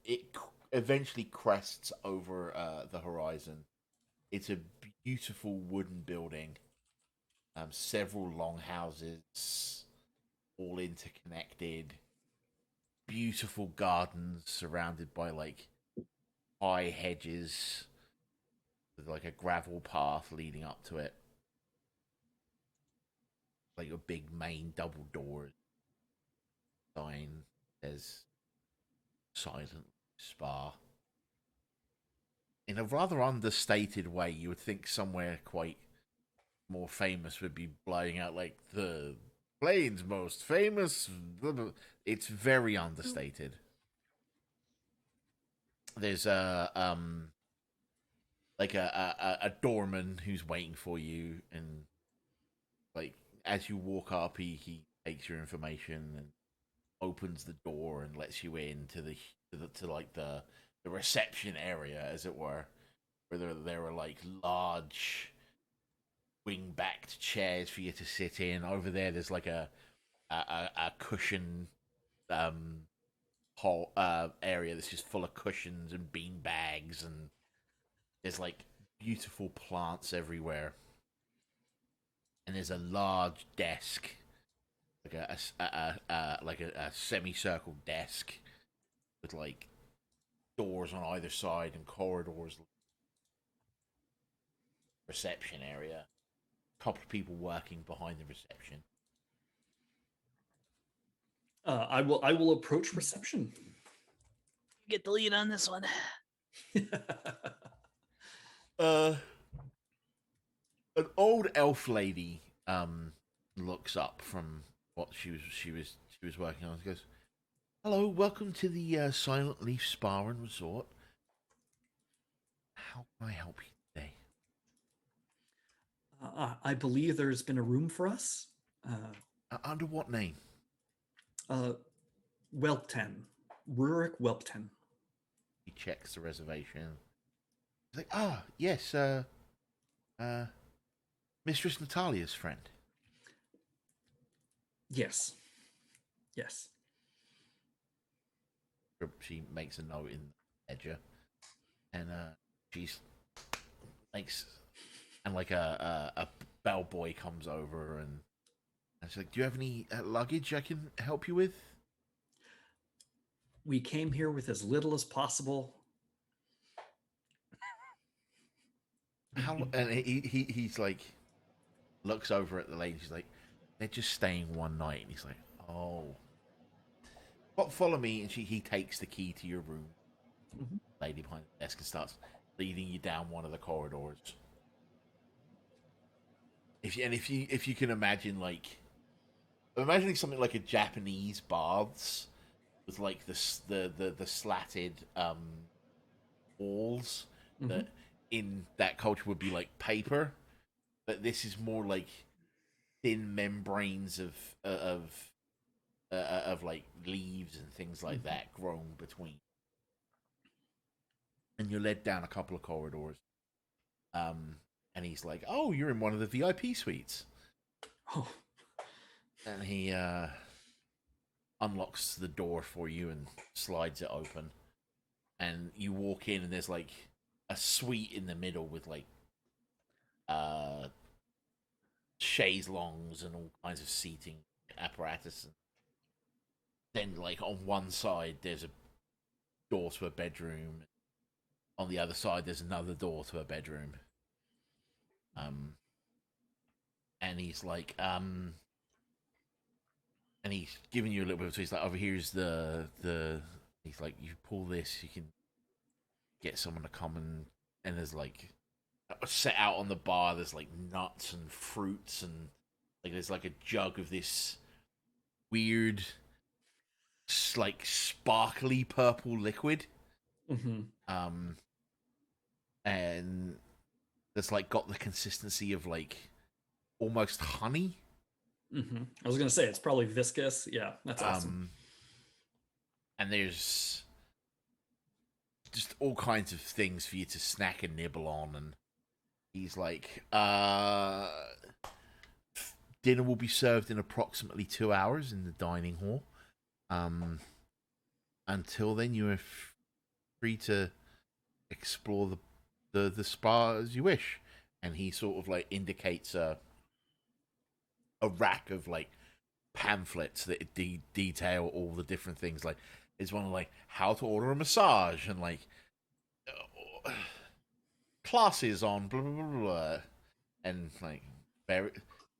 it eventually crests over the horizon. It's a beautiful wooden building. Several long houses, all interconnected. Beautiful gardens surrounded by like high hedges with like a gravel path leading up to it. Like a big main double door sign says Silent Spa. In a rather understated way, you would think somewhere quite more famous would be blowing out like the Plains most famous. It's very understated. There's a doorman who's waiting for you, and like as you walk up, he takes your information and opens the door and lets you into the to like the reception area, as it were, where there were like large wing-backed chairs for you to sit in. Over there's like a cushion whole area that's just full of cushions and bean bags, and there's like beautiful plants everywhere. And there's a large desk, like a semicircle desk with like doors on either side and corridors. Reception area. A couple of people working behind the reception. I will approach reception. You get the lead on this one. An old elf lady looks up from what she was working on. She goes, "Hello, welcome to the Silent Leaf Spa and Resort. How can I help you today?" I believe there's been a room for us. Under what name? Welpten. Ruric Welpten. He checks the reservation. He's like, "Ah, yes, Mistress Natalia's friend." Yes. Yes. She makes a note in the ledger, and she's makes, and like a bellboy comes over, and she's like, "Do you have any luggage I can help you with?" We came here with as little as possible. And he's like, looks over at the lady. She's like, "They're just staying one night," and he's like, "Oh." But follow me, and he takes the key to your room. Mhm. Lady behind the desk and starts leading you down one of the corridors. If you can imagine, like, imagining something like a Japanese baths with like the slatted walls that in that culture would be like paper, but this is more like thin membranes of like leaves and things like that grown between. And you're led down a couple of corridors. And he's like, "Oh, you're in one of the VIP suites." Oh. And he unlocks the door for you and slides it open. And you walk in, and there's like a suite in the middle with like chaise longues and all kinds of seating apparatus. And then, like, on one side, there's a door to a bedroom. On the other side, there's another door to a bedroom. And he's like, and he's giving you a little bit of, so he's like, "Over here's the, he's like, you pull this, you can get someone to come and there's like, set out on the bar, there's like nuts and fruits, and like there's like a jug of this weird, like sparkly purple liquid. And that's like got the consistency of like almost honey. I was gonna say it's probably viscous. Yeah, that's awesome. And there's just all kinds of things for you to snack and nibble on. And he's like, dinner will be served in approximately 2 hours in the dining hall. Until then, you are free to explore the spa as you wish. And he sort of like indicates a rack of like pamphlets that detail all the different things. Like, it's one of like how to order a massage and like classes on blah blah blah, blah. And like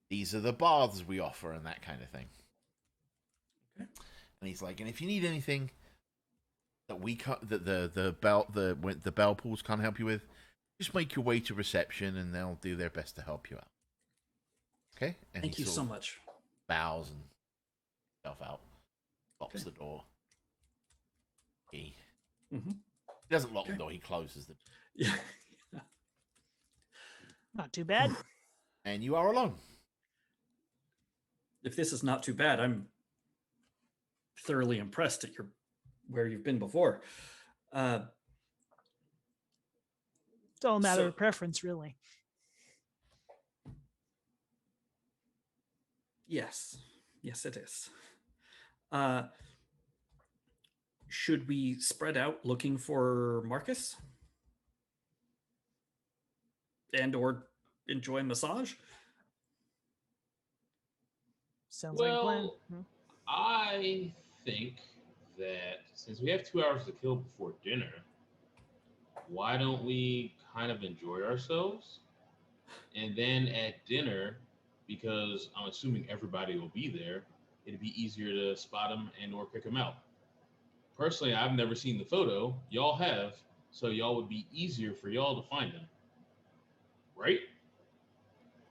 these are the baths we offer and that kind of thing. Okay. And he's like, and if you need anything that we can't, that the bell pools can't help you with, just make your way to reception and they'll do their best to help you out. Okay? And Thank you so much. Bows and stuff out, locks the door. He doesn't lock the door, he closes the door. Yeah. Not too bad. And you are alone. If this is not too bad, I'm thoroughly impressed at your where you've been before. It's all a matter So- of preference, really. Yes, it is. Should we spread out looking for Marcus? And or enjoy massage? Sounds like a plan. Well, I think that since we have 2 hours to kill before dinner, why don't we kind of enjoy ourselves? And then at dinner, because I'm assuming everybody will be there, it'd be easier to spot them and or pick them out. Personally, I've never seen the photo. Y'all have, so y'all would be easier for y'all to find them. Right?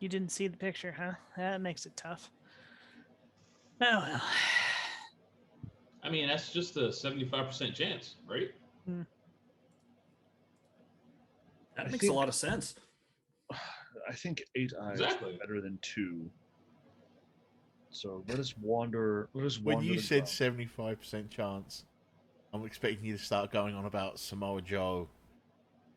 You didn't see the picture, huh? That makes it tough. Oh well. I mean, that's just a 75% chance, right? That I makes a think- lot of sense. I think 8 eyes Exactly. is better than 2. So let us wander. When you the said ground. 75% chance, I'm expecting you to start going on about Samoa Joe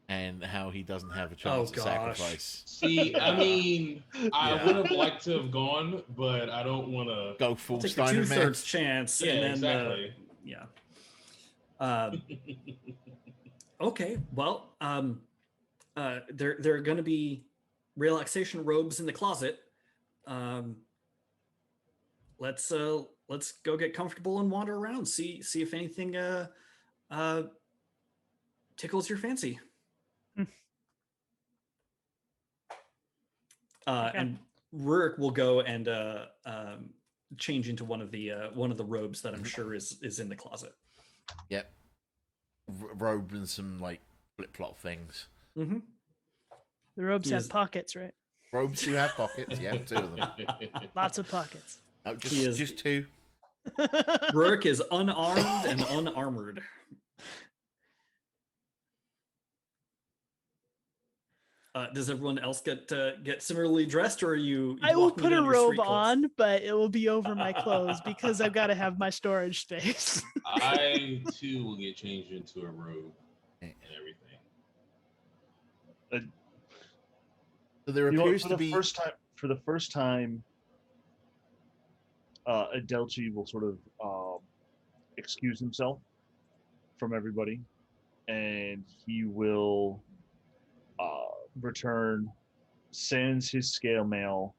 and how he doesn't have a chance to gosh. sacrifice. See, I mean, I Yeah. would have liked to have gone, but I don't want to. Go full I'll take the Steiner man. 2/3 chance. Yeah, and then exactly. yeah. Okay, well, there are going to be relaxation robes in the closet. Let's go get comfortable and wander around. See if anything tickles your fancy. Okay. And Ruric will go and change into one of the robes that I'm sure is in the closet. Yep. Robe and some like flip flop things. Mm-hmm. The robes He have is- pockets, right? Robes do have pockets. Yeah, 2 of them. Lots of pockets. Oh, He is- just 2. Ruric is unarmed and unarmored. Does everyone else get similarly dressed, or are you? I will walking put a in your robe street clothes? on, but it will be over my clothes because I've got to have my storage space. I too will get changed into a robe and everything. So there You know what, appears to be. for the first time, Adelchi will sort of excuse himself from everybody, and he will return, sends his scale mail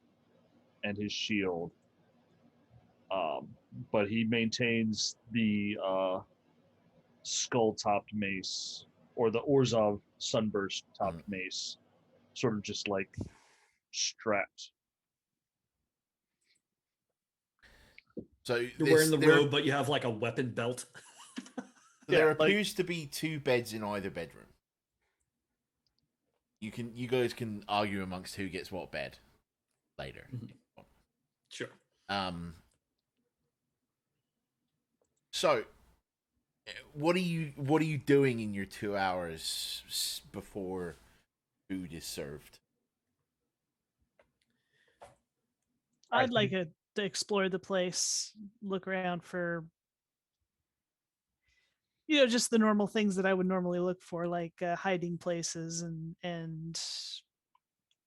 and his shield, but he maintains the skull-topped mace, or the Orzhov sunburst-topped mace, sort of just like strapped. So You're wearing the robe, but you have like a weapon belt. There Yeah, like- appears to be 2 beds in either bedroom. You guys can argue amongst who gets what bed later. Sure. So what are you doing in your 2 hours before food is served? I'd like to explore the place, look around for, just the normal things that I would normally look for, like hiding places and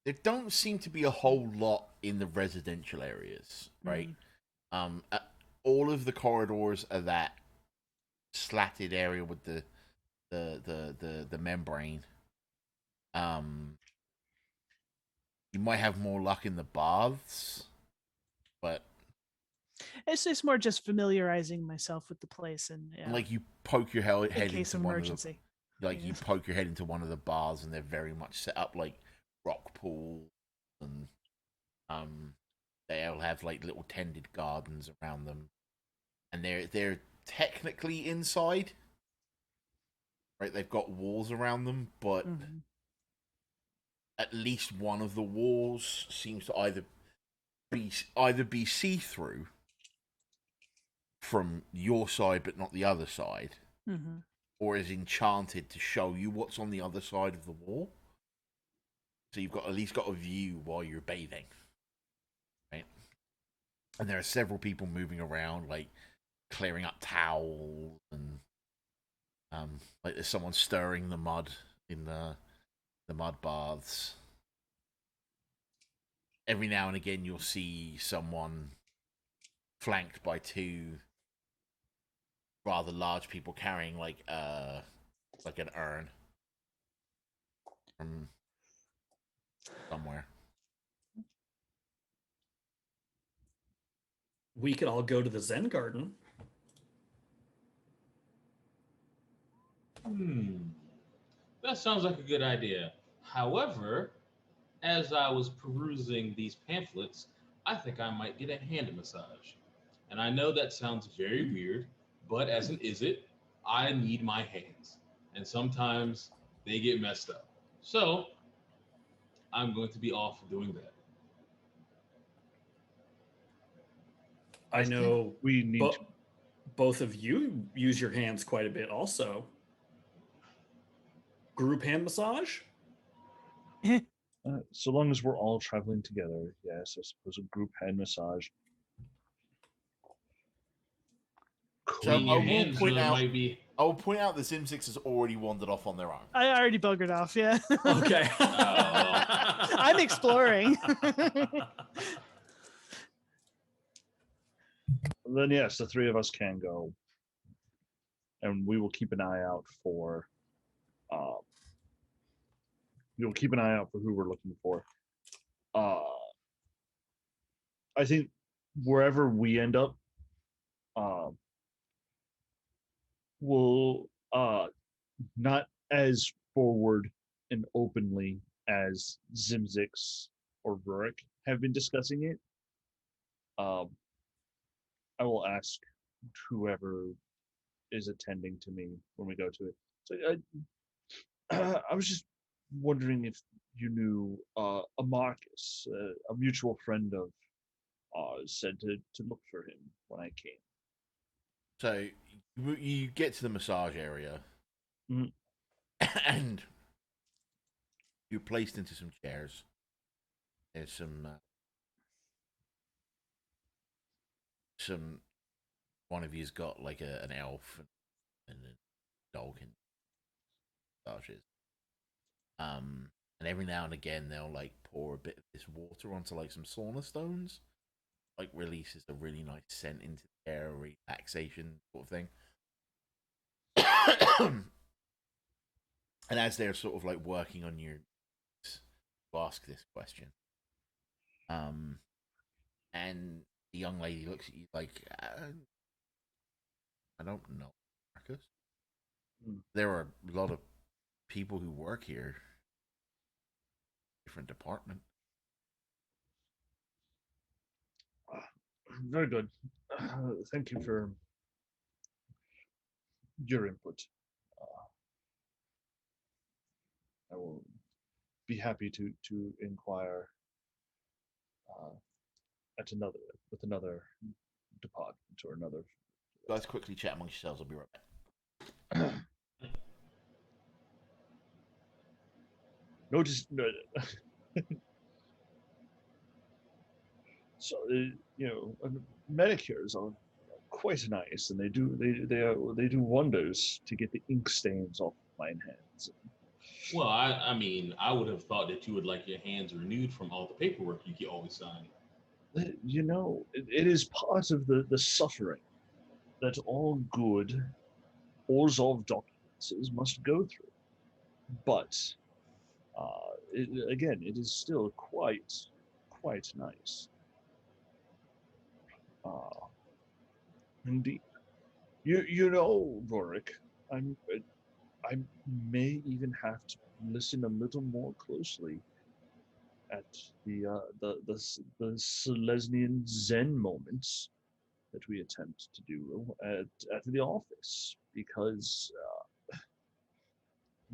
There don't seem to be a whole lot in the residential areas, right? All of the corridors are that slatted area with the membrane. You might have more luck in the baths, but it's more just familiarizing myself with the place and like you poke your head in into case of one emergency. like you poke your head into one of the bars, and they're very much set up like rock pools, and they'll have like little tended gardens around them, and they're technically inside, right? They've got walls around them, but at least one of the walls seems to either be see-through from your side but not the other side, or is enchanted to show you what's on the other side of the wall. So you've at least got a view while you're bathing, right? And there are several people moving around, like clearing up towels and Like there's someone stirring the mud in the mud baths. Every now and again, you'll see someone flanked by two rather large people carrying like an urn from somewhere. We could all go to the Zen garden. That sounds like a good idea. However, as I was perusing these pamphlets, I think I might get a hand massage. And I know that sounds very weird, but as an Izzet, I need my hands. And sometimes they get messed up. So I'm going to be off doing that. I know we need to. Both of you use your hands quite a bit also. Group hand massage? So long as we're all traveling together, yes, I suppose a group hand massage. So I mean, your I will hands point out. might be. I will point out that Zimzix has already wandered off on their own. I already buggered off. Yeah. Okay. I'm exploring. Then yes, the three of us can go, and we will keep an eye out for. We'll keep an eye out for who we're looking for. I think wherever we end up, we'll not as forward and openly as Zimzix or Ruric have been discussing it. I will ask whoever is attending to me when we go to it. So I was just wondering if you knew a Marcus, a mutual friend of ours, said to look for him when I came. So you get to the massage area, and you're placed into some chairs. There's some one of you's got like an elf and a dog and massages. And every now and again they'll like pour a bit of this water onto like some sauna stones, like releases a really nice scent into the air, relaxation sort of thing. And as they're sort of like working on you ask this question, and the young lady looks at you like, I don't know, Marcus. There are a lot of people who work here, different department. Very good. Thank you for your input. I will be happy to inquire with another department or another. Guys, quickly chat amongst yourselves. I'll be right back. Notice. So manicures are quite nice, and they do wonders to get the ink stains off mine hands. Well, I mean, I would have thought that you would like your hands renewed from all the paperwork you always sign. It is part of the suffering that all good Orzhov documents must go through. But it is still quite nice. Indeed. Ruric, I may even have to listen a little more closely at the Selesnyan Zen moments that we attempt to do at the office, because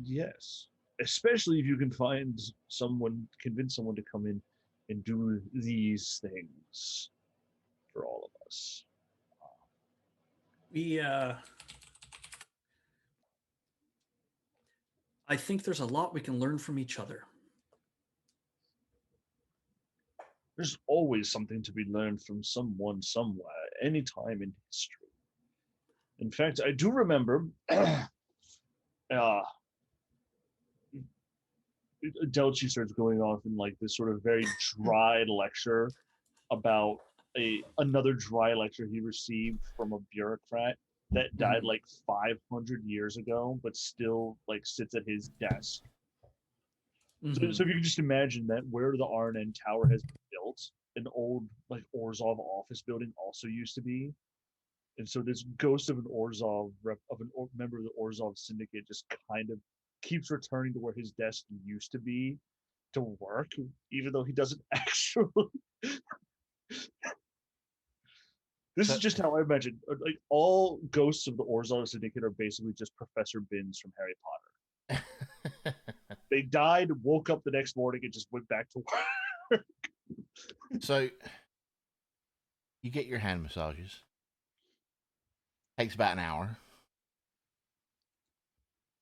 yes, especially if you can convince someone to come in and do these things for all of us. I think there's a lot we can learn from each other. There's always something to be learned from someone somewhere, any time in history. In fact, I do remember uh, Adelchi starts going off in like this sort of very dry lecture about another dry lecture he received from a bureaucrat that died Mhm. like 500 years ago, but still like sits at his desk. So if you can just imagine that where the RNN tower has been built, an old like Orzhov office building also used to be. And so this ghost of an Orzhov member of the Orzhov Syndicate just kind of keeps returning to where his desk used to be to work, even though he doesn't actually. This So, is just how I imagine. Like all ghosts of the Orzhov Syndicate are basically just Professor Binns from Harry Potter. They died, woke up the next morning, and just went back to work. so you get your hand massages. Takes about an hour.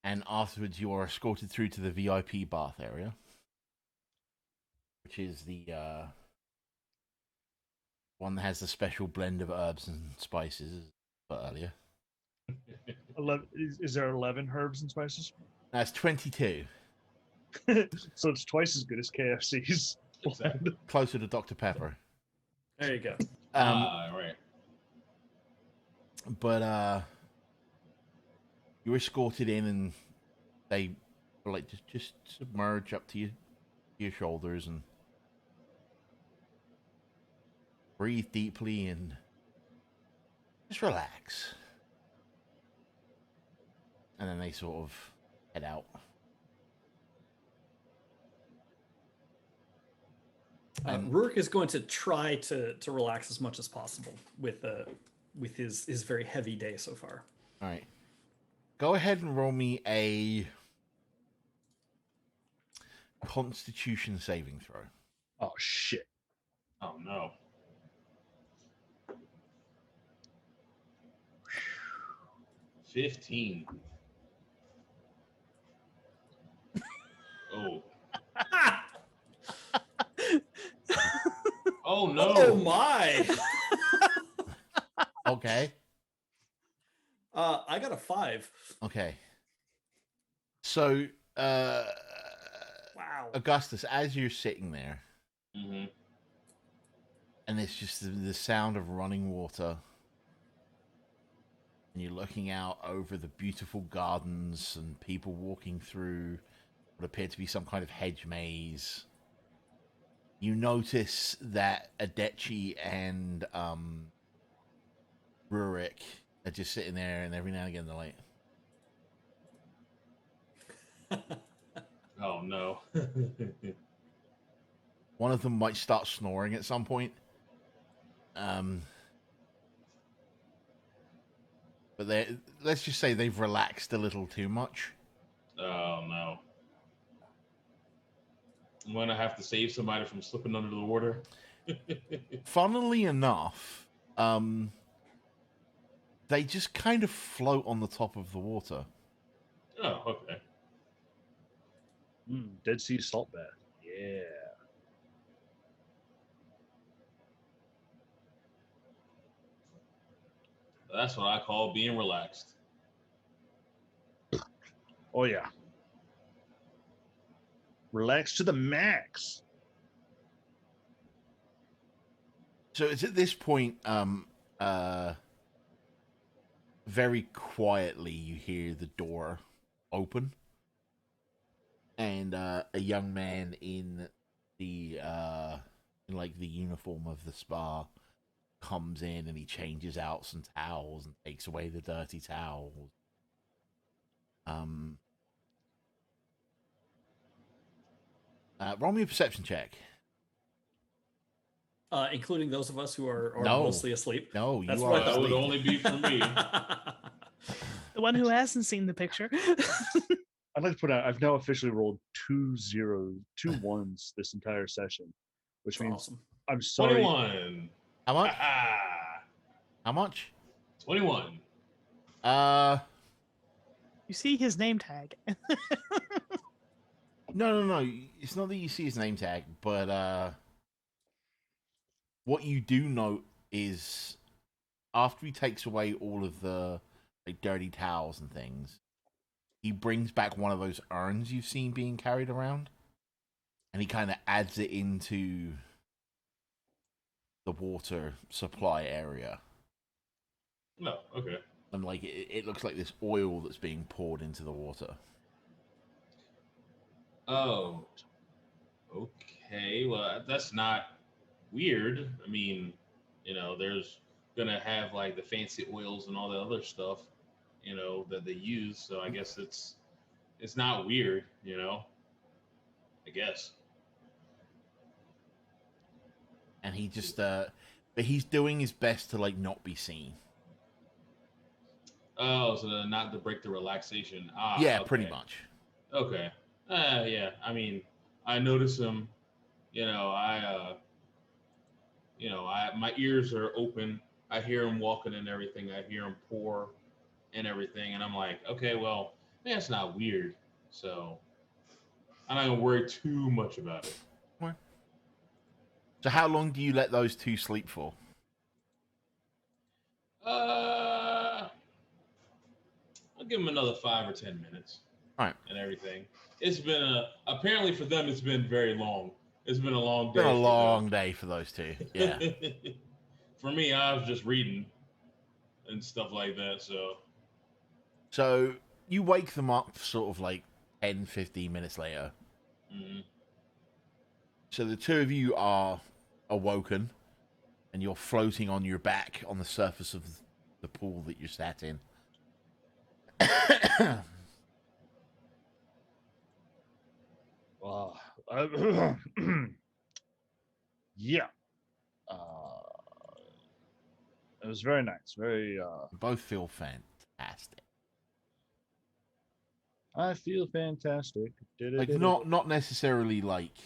And afterwards, you are escorted through to the VIP bath area, which is the one that has the special blend of herbs and spices, earlier. 11, is there 11 herbs and spices? That's 22. So it's twice as good as KFC's. Exactly. Closer to Dr. Pepper. There you go. Right. But you're escorted in, and they like just submerge up to your shoulders and breathe deeply and just relax. And then they sort of head out. Ruric is going to try to relax as much as possible with his very heavy day so far. All right. Go ahead and roll me a Constitution saving throw. Oh shit. Oh no. $15. Oh. Oh no. Oh my! Okay. I got a 5. Okay. So, Wow. Augustus, as you're sitting there, Mm-hmm. and it's just the sound of running water, and you're looking out over the beautiful gardens and people walking through what appear to be some kind of hedge maze. You notice that Adechi and Ruric are just sitting there, and every now and again they're like, Oh no. one of them might start snoring at some point. But let's just say they've relaxed a little too much. Oh no. I'm gonna have to save somebody from slipping under the water. Funnily enough, they just kind of float on the top of the water. Oh, okay. Dead Sea salt bath. Yeah. That's what I call being relaxed. Oh yeah. Relax to the max. So it's at this point, very quietly you hear the door open, and a young man in the in like the uniform of the spa comes in, and he changes out some towels and takes away the dirty towels. Roll me a perception check. Including those of us who are No. mostly asleep. No, That's you what are I That thought. would asleep. only be for me. The one who hasn't seen the picture. I'd like to put out I've now officially rolled 2 ones this entire session, which That's means awesome. I'm sorry. 21. How much? Ah, How much? 21. You see his name tag. No. It's not that you see his name tag, but what you do note is after he takes away all of the like dirty towels and things, he brings back one of those urns you've seen being carried around, and he kind of adds it into the water supply area. No, okay. And like it looks like this oil that's being poured into the water. Oh, okay. Well, that's not weird. I mean, there's gonna have like the fancy oils and all the other stuff, that they use. So I guess it's not weird, I guess. And he just but he's doing his best to like not be seen. Oh, so not to break the relaxation. Yeah, okay. pretty much. Okay. Yeah. I mean, I notice him. My ears are open. I hear him walking and everything. I hear him pour and everything, and I'm like, okay, well, that's not weird. So I'm not gonna worry too much about it. What? So how long do you let those two sleep for? I'll give him another 5 or 10 minutes. All right. And everything. It's been apparently for them. It's been very long. It's been a long day. It's been a long day for those two. Yeah. For me, I was just reading and stuff like that. So you wake them up sort of like 10, 15 minutes later. Mm-hmm. So the two of you are awoken, and you're floating on your back on the surface of the pool that you sat in. Yeah. It was very nice. Very. You both feel fantastic. I feel fantastic. Like not necessarily like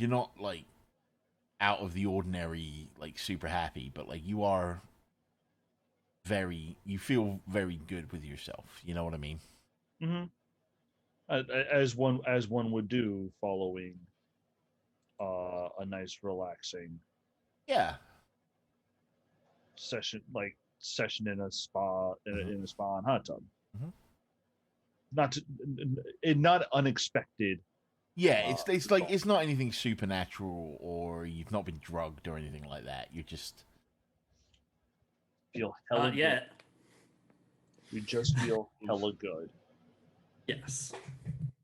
you're not like out of the ordinary, like super happy, but like you feel very good with yourself. You know what I mean? Mm-hmm. As one would do following a nice relaxing session in a spa in a spa and hot tub. Mm-hmm. Not unexpected. Yeah, it's like it's not anything supernatural, or you've not been drugged or anything like that. You just feel hella Not yet. Good. You just feel hella good. Yes.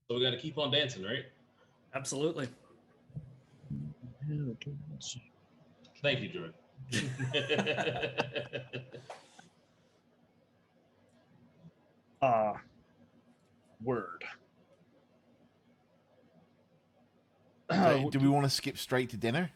So we got to keep on dancing, right? Absolutely. Thank you, Jordan. Word. So, do we want to skip straight to dinner?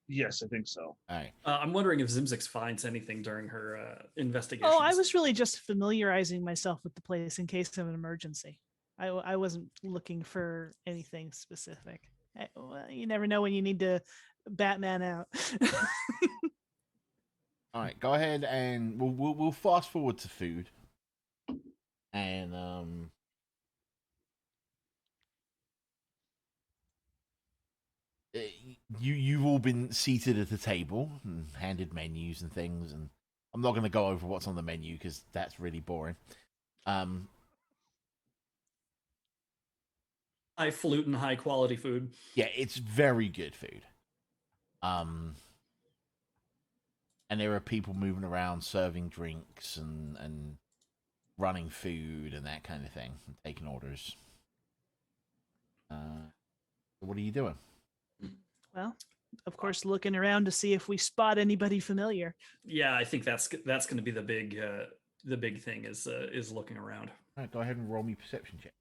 Yes, I think so. All right. I'm wondering if Zimzix finds anything during her investigation. Oh, I was really just familiarizing myself with the place in case of an emergency. I wasn't looking for anything specific. Well, you never know when you need to Batman out. All right, go ahead and we'll fast forward to food, and you've all been seated at the table and handed menus and things, and I'm not going to go over what's on the menu because that's really boring. Highfalutin, high quality food. Yeah, it's very good food. And there are people moving around serving drinks and running food and that kind of thing, and taking orders. What are you doing? Well, of course, looking around to see if we spot anybody familiar. Yeah, I think that's going to be the big thing is looking around. All right, go ahead and roll me perception check.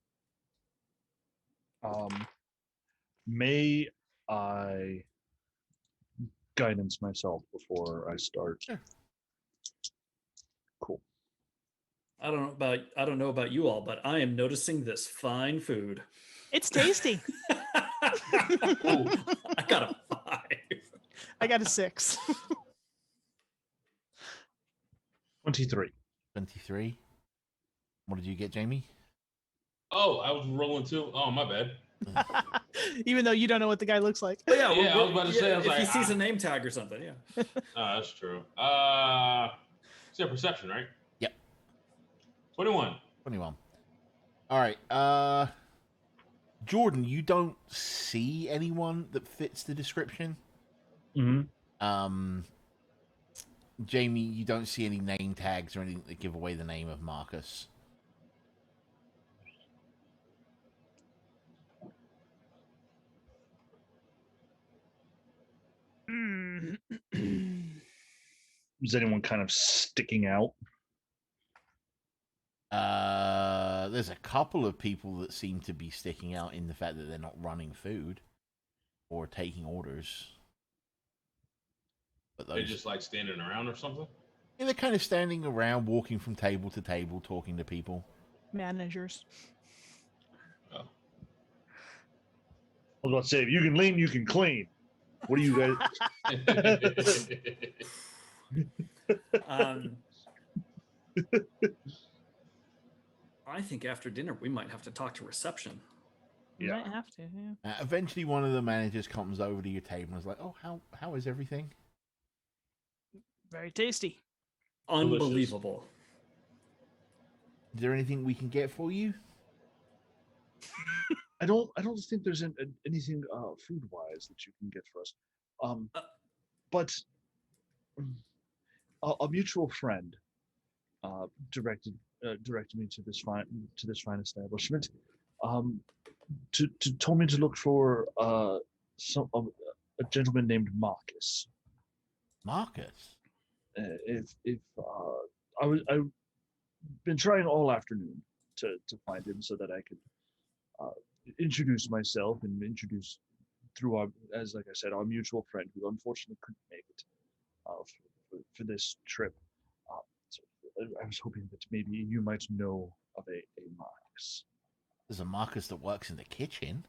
May I guidance myself before I start? Sure. Cool. I don't know about you all, but I am noticing this fine food. It's tasty. Oh, I got a 5. I got a 6. 23. 23. What did you get, Jamie? Oh, I was rolling too. Oh, my bad. Even though you don't know what the guy looks like. But yeah, Yeah, I was about to say, I was if like, he sees a name tag or something, yeah. That's true. It's a perception, right? Yep. 21. 21. All right. Jordan, you don't see anyone that fits the description. Mm-hmm. Jamie, you don't see any name tags or anything that give away the name of Marcus. Is anyone kind of sticking out? There's a couple of people that seem to be sticking out in the fact that they're not running food or taking orders. But They're just like standing around or something? Yeah, they're kind of standing around, walking from table to table, talking to people. Managers. Oh. I was about to say, if you can lean, you can clean. What do you guys? I think after dinner we might have to talk to reception. You Yeah. might have to. Yeah. Eventually, one of the managers comes over to your table and is like, "Oh, how is everything?" Very tasty. Unbelievable. Is there anything we can get for you? I don't think there's anything food wise that you can get for us. But a mutual friend directed me to this fine establishment. Told me to look for a gentleman named Marcus. Marcus. I've been trying all afternoon to find him so that I could introduce myself and introduce through our, as like I said, our mutual friend who unfortunately couldn't make it for this trip. So I was hoping that maybe you might know of a Marcus. There's a Marcus that works in the kitchen.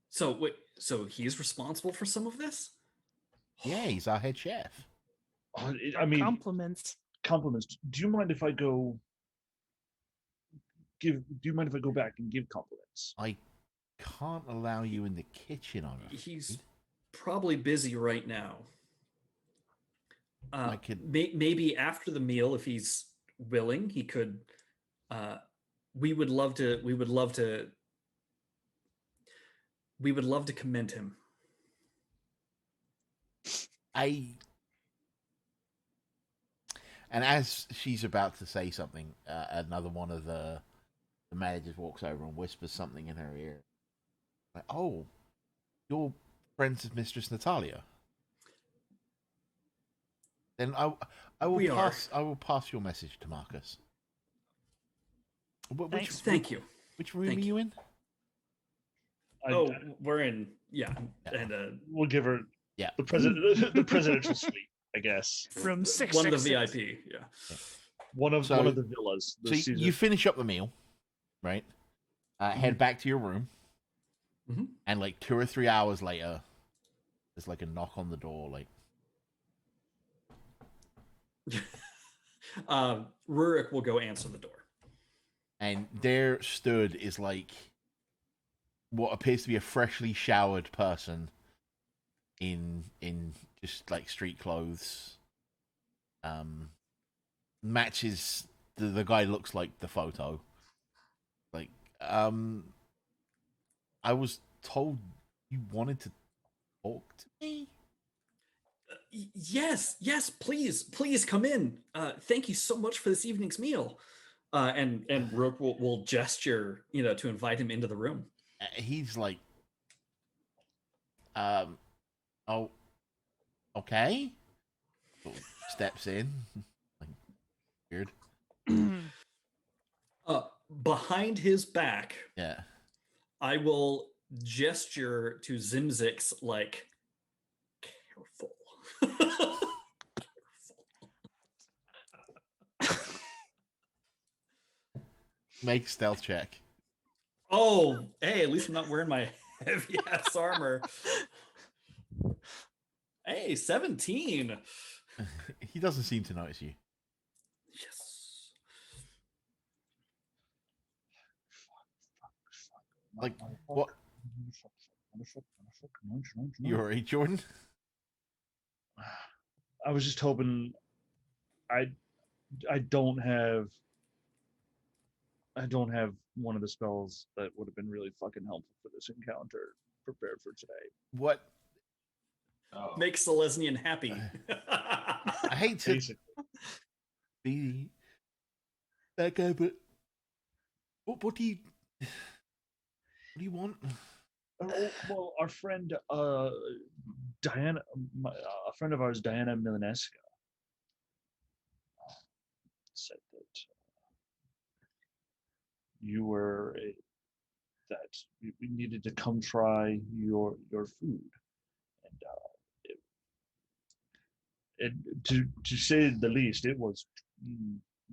So wait, so he's responsible for some of this? Yeah, he's our head chef. I mean, Compliments. Do you mind if I go? Do you mind if I go back and give compliments? I can't allow you in the kitchen, I'm afraid. He's probably busy right now. I could maybe after the meal, if he's willing, he could. We would love to commend him. And as she's about to say something, another one of the managers walks over and whispers something in her ear. Like, "Oh, you're friends with Mistress Natalia." Then I will pass your message to Marcus. Thank you. Which room are you in? We're in and we'll give her the presidential suite, I guess. From 6 one of the VIP, one of the villas. So you finish up the meal, right? Head back to your room, and like 2 or 3 hours later, there's like a knock on the door, like. Ruric will go answer the door. And there stood is like what appears to be a freshly showered person in just like street clothes. Matches the guy looks like the photo. Like I was told you wanted to talk to me. Yes, please come in. Thank you so much for this evening's meal. And Rook will gesture, to invite him into the room. He's like, oh, okay. Steps in, like weird. Behind his back, I will gesture to Zimzix like, careful. Make stealth check. Oh, hey, at least I'm not wearing my heavy ass armor. Hey, 17. He doesn't seem to notice you. Yes. Like what? You alright, Jordan? I was just hoping I'd I don't have one of the spells that would have been really fucking helpful for this encounter prepared for today. What? Oh, Make Selesnyan happy. I hate to Basically, be that guy, but what do you want? well, our friend Diana, a friend of ours, Diana Milaneska, said that you were that we needed to come try your food, and to say the least, it was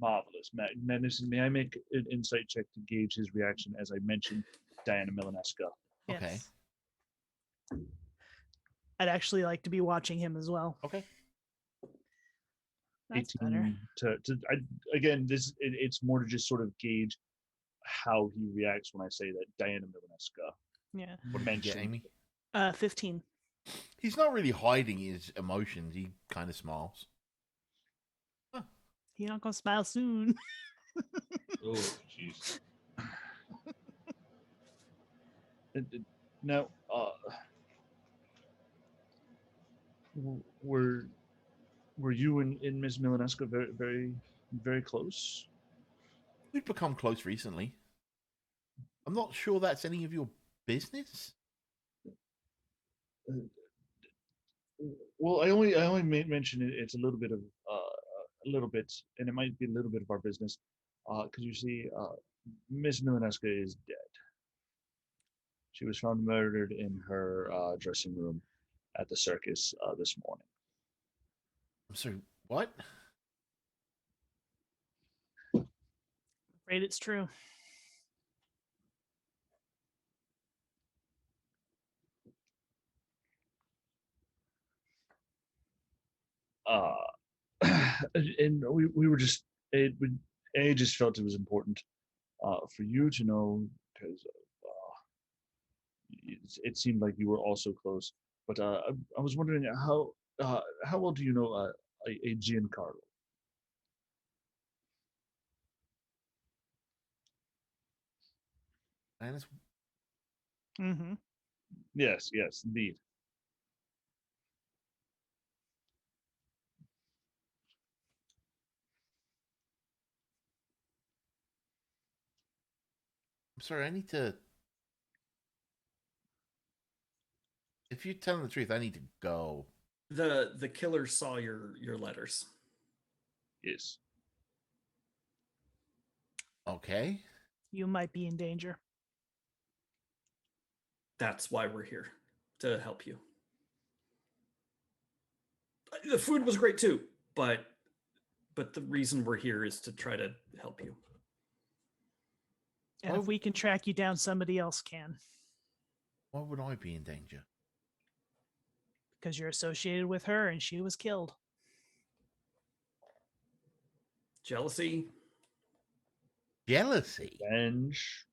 marvelous. Madison, may I make an insight check to gauge his reaction as I mentioned Diana Milaneska? Okay. Yes. I'd actually like to be watching him as well. Okay. That's better. Again, it's more to just sort of gauge how he reacts when I say that Diana Milaneska Yeah. What did you get, mentioned. Aimee? 15. He's not really hiding his emotions. He kind of smiles. He not gonna smile soon. oh, jeez. Now, were you and Miss Milaneska very, very, very close? We've become close recently. I'm not sure that's any of your business. Well, I only mention it. It's a little bit, and it might be a little bit of our business, because you see, Miss Milaneska is dead. She was found murdered in her dressing room at the circus this morning. I'm sorry, what? Afraid it's true. And we were just I just felt it was important for you to know because it seemed like you were also close. But I was wondering how well do you know a Giancarlo? Man, Mm-hmm. Yes, indeed. I'm sorry, I need to. If you're telling the truth, I need to go. The killer saw your letters. Yes. Okay. You might be in danger. That's why we're here, to help you. The food was great too, but the reason we're here is to try to help you. And if we can track you down, somebody else can. Why would I be in danger? Because you're associated with her and she was killed. Jealousy? Jealousy. Revenge.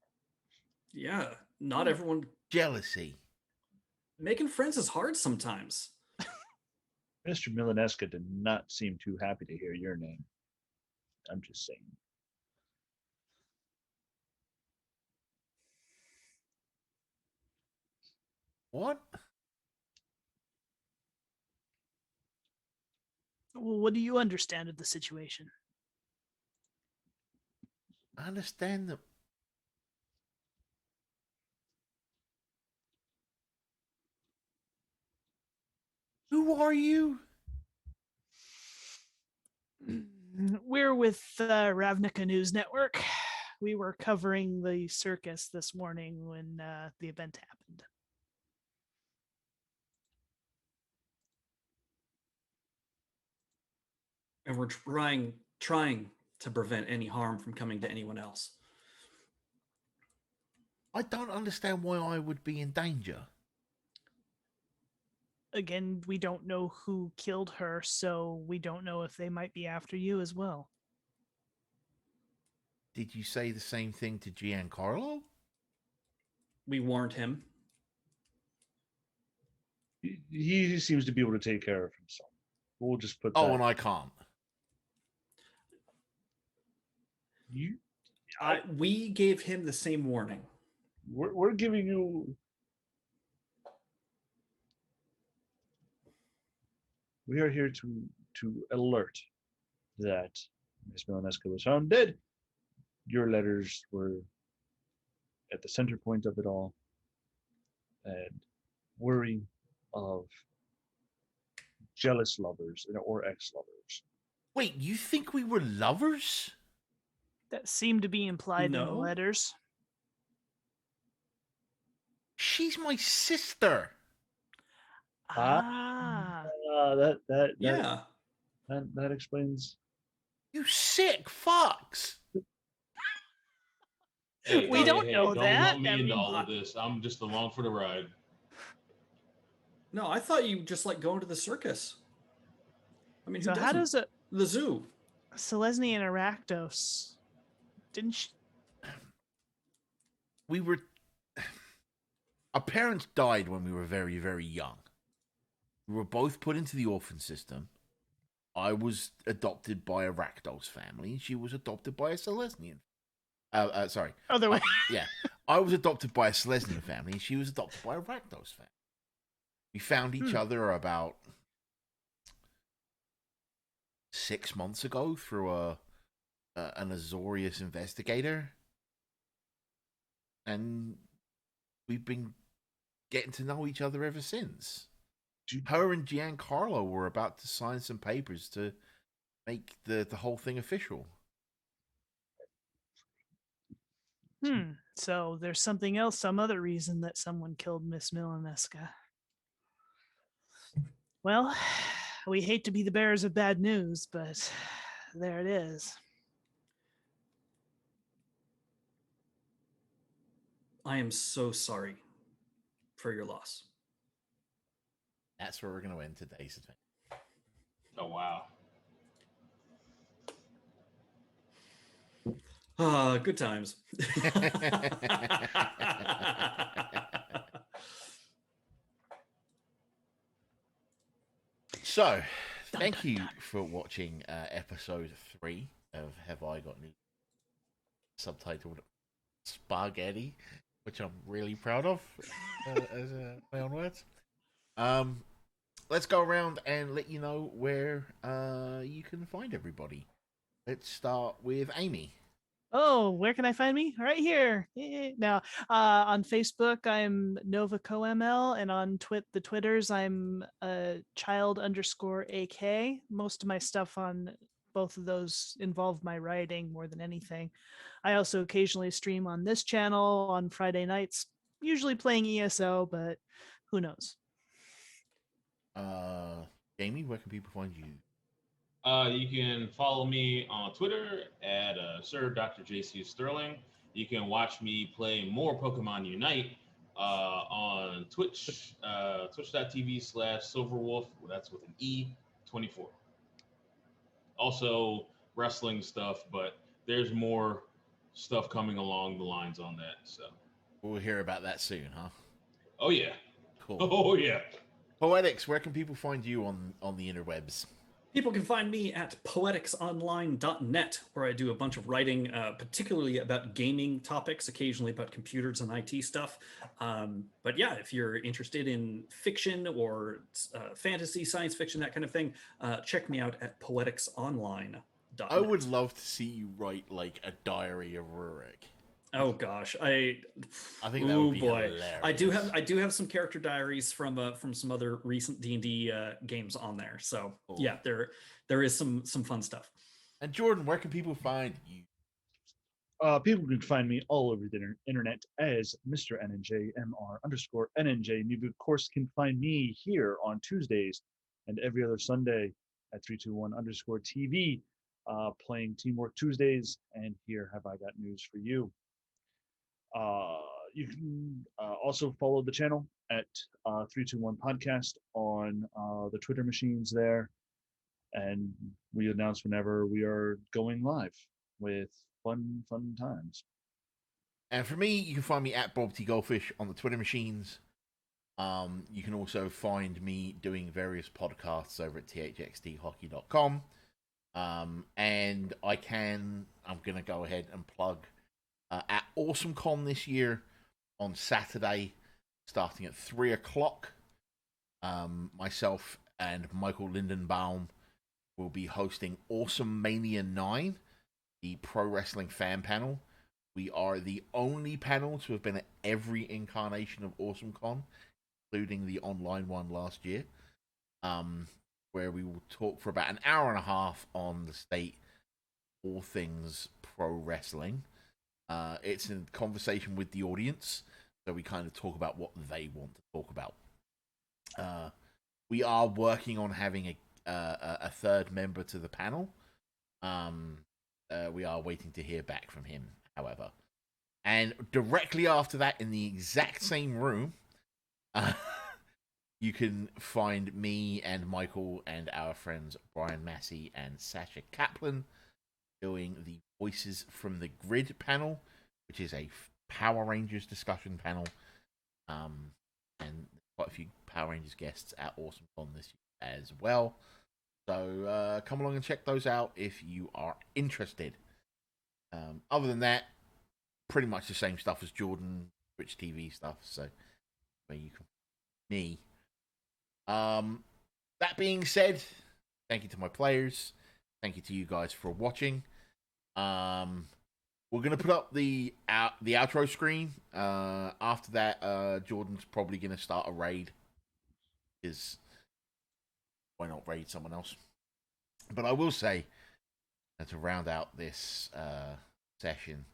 Yeah, not everyone. Jealousy. Making friends is hard sometimes. Mr. Milaneska did not seem too happy to hear your name. I'm just saying. What? Well, what do you understand of the situation? I understand that. Who are you? We're with Ravnica News Network. We were covering the circus this morning when the event happened. And we're trying to prevent any harm from coming to anyone else. I don't understand why I would be in danger. Again, we don't know who killed her, so we don't know if they might be after you as well. Did you say the same thing to Giancarlo? We warned him. He seems to be able to take care of himself. We'll just put that. Oh, and I can't. You, We gave him the same warning. we're giving you. We are here to alert that Miss Milanesca was found dead. Your letters were at the center point of it all, and worry of jealous lovers or ex-lovers. Wait, you think we were lovers? That seemed to be implied in the No. letters. She's my sister. Ah. Yeah. That explains. You sick fucks. Hey, We don't know don't that. lump me I into mean, all of this. I'm just along for the ride. No, I thought you just like going to the circus. I mean, who So doesn't? how does a The zoo. Selesnyan and Rakdos? Didn't she? We were. Our parents died when we were very, very young. We were both put into the orphan system. I was adopted by a Rakdos family. She was adopted by a Selesnyan. Sorry. Other way. Yeah. I was adopted by a Selesnyan family. She was adopted by a Rakdos family. We found each other about 6 months ago through an Azorius investigator. And we've been getting to know each other ever since. Her and Giancarlo were about to sign some papers to make the whole thing official. So there's something else, some other reason that someone killed Miss Milanesca. Well, we hate to be the bearers of bad news, but there it is. I am so sorry for your loss. That's where we're going to end today's adventure. Oh, wow. Good times. So, thank you for watching episode 3 of Have I Got News? Subtitled Spa-Ghetti, which I'm really proud of as a play on words. Let's go around and let you know where you can find everybody. Let's start with Aimee. Oh, where can I find me? Right here. Now, on Facebook, I'm NovaCoML, and on the Twitters, I'm child_AK. Most of my stuff on both of those involve my writing more than anything. I also occasionally stream on this channel on Friday nights, usually playing ESO, but who knows? Jamie, where can people find you? You can follow me on Twitter at Sir Dr. JC Sterling. You can watch me play more Pokemon Unite on Twitch, twitch.tv/Silverwolf. That's with an E24. Also, wrestling stuff, but there's more stuff coming along the lines on that. So We'll hear about that soon, huh? Oh yeah. Cool. Oh yeah. Poetics, where can people find you on the interwebs? People can find me at poeticsonline.net, where I do a bunch of writing, particularly about gaming topics, occasionally about computers and IT stuff. But yeah, if you're interested in fiction or fantasy, science fiction, that kind of thing, check me out at poeticsonline.net. I would love to see you write like a diary of Ruric. Oh gosh, I think that would be hilarious. I do have some character diaries from some other recent D&D games on there. So Cool. Yeah, there is some fun stuff. And Jordan, where can people find you? People can find me all over the internet as Mr. NNJ, MR_NNJ. You, of course, can find me here on Tuesdays and every other Sunday at 321_TV, playing Teamwork Tuesdays. And here have I got news for you. You can also follow the channel at 321 Podcast on the Twitter machines there. And we announce whenever we are going live with fun times. And for me, you can find me at Bob T Goldfish on the Twitter machines. You can also find me doing various podcasts over at thxdhockey.com. And I'm gonna go ahead and plug at AwesomeCon this year on Saturday, starting at 3 o'clock. Myself and Michael Lindenbaum will be hosting Awesome Mania 9, the pro wrestling fan panel. We are the only panel to have been at every incarnation of AwesomeCon, including the online one last year, where we will talk for about an hour and a half on the state, all things pro wrestling. It's a conversation with the audience, so we kind of talk about what they want to talk about. We are working on having a third member to the panel. We are waiting to hear back from him, however. And directly after that, in the exact same room, you can find me and Michael and our friends Brian Massey and Sasha Kaplan doing the Voices from the Grid panel, which is a Power Rangers discussion panel. And quite a few Power Rangers guests at AwesomeCon this year as well. So come along and check those out if you are interested. Other than that, pretty much the same stuff as Jordan, Twitch TV stuff. So where you can me. That being said, thank you to my players. Thank you to you guys for watching. We're gonna put up the outro screen. After that, Jordan's probably gonna start a raid. Because why not raid someone else? But I will say that to round out this session,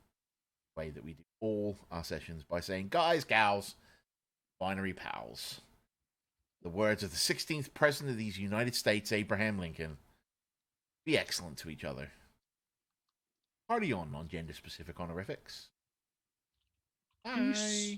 the way that we do all our sessions by saying, guys, gals, binary pals. The words of the 16th President of these United States, Abraham Lincoln, be excellent to each other. Party on gender-specific honorifics. Bye. Peace.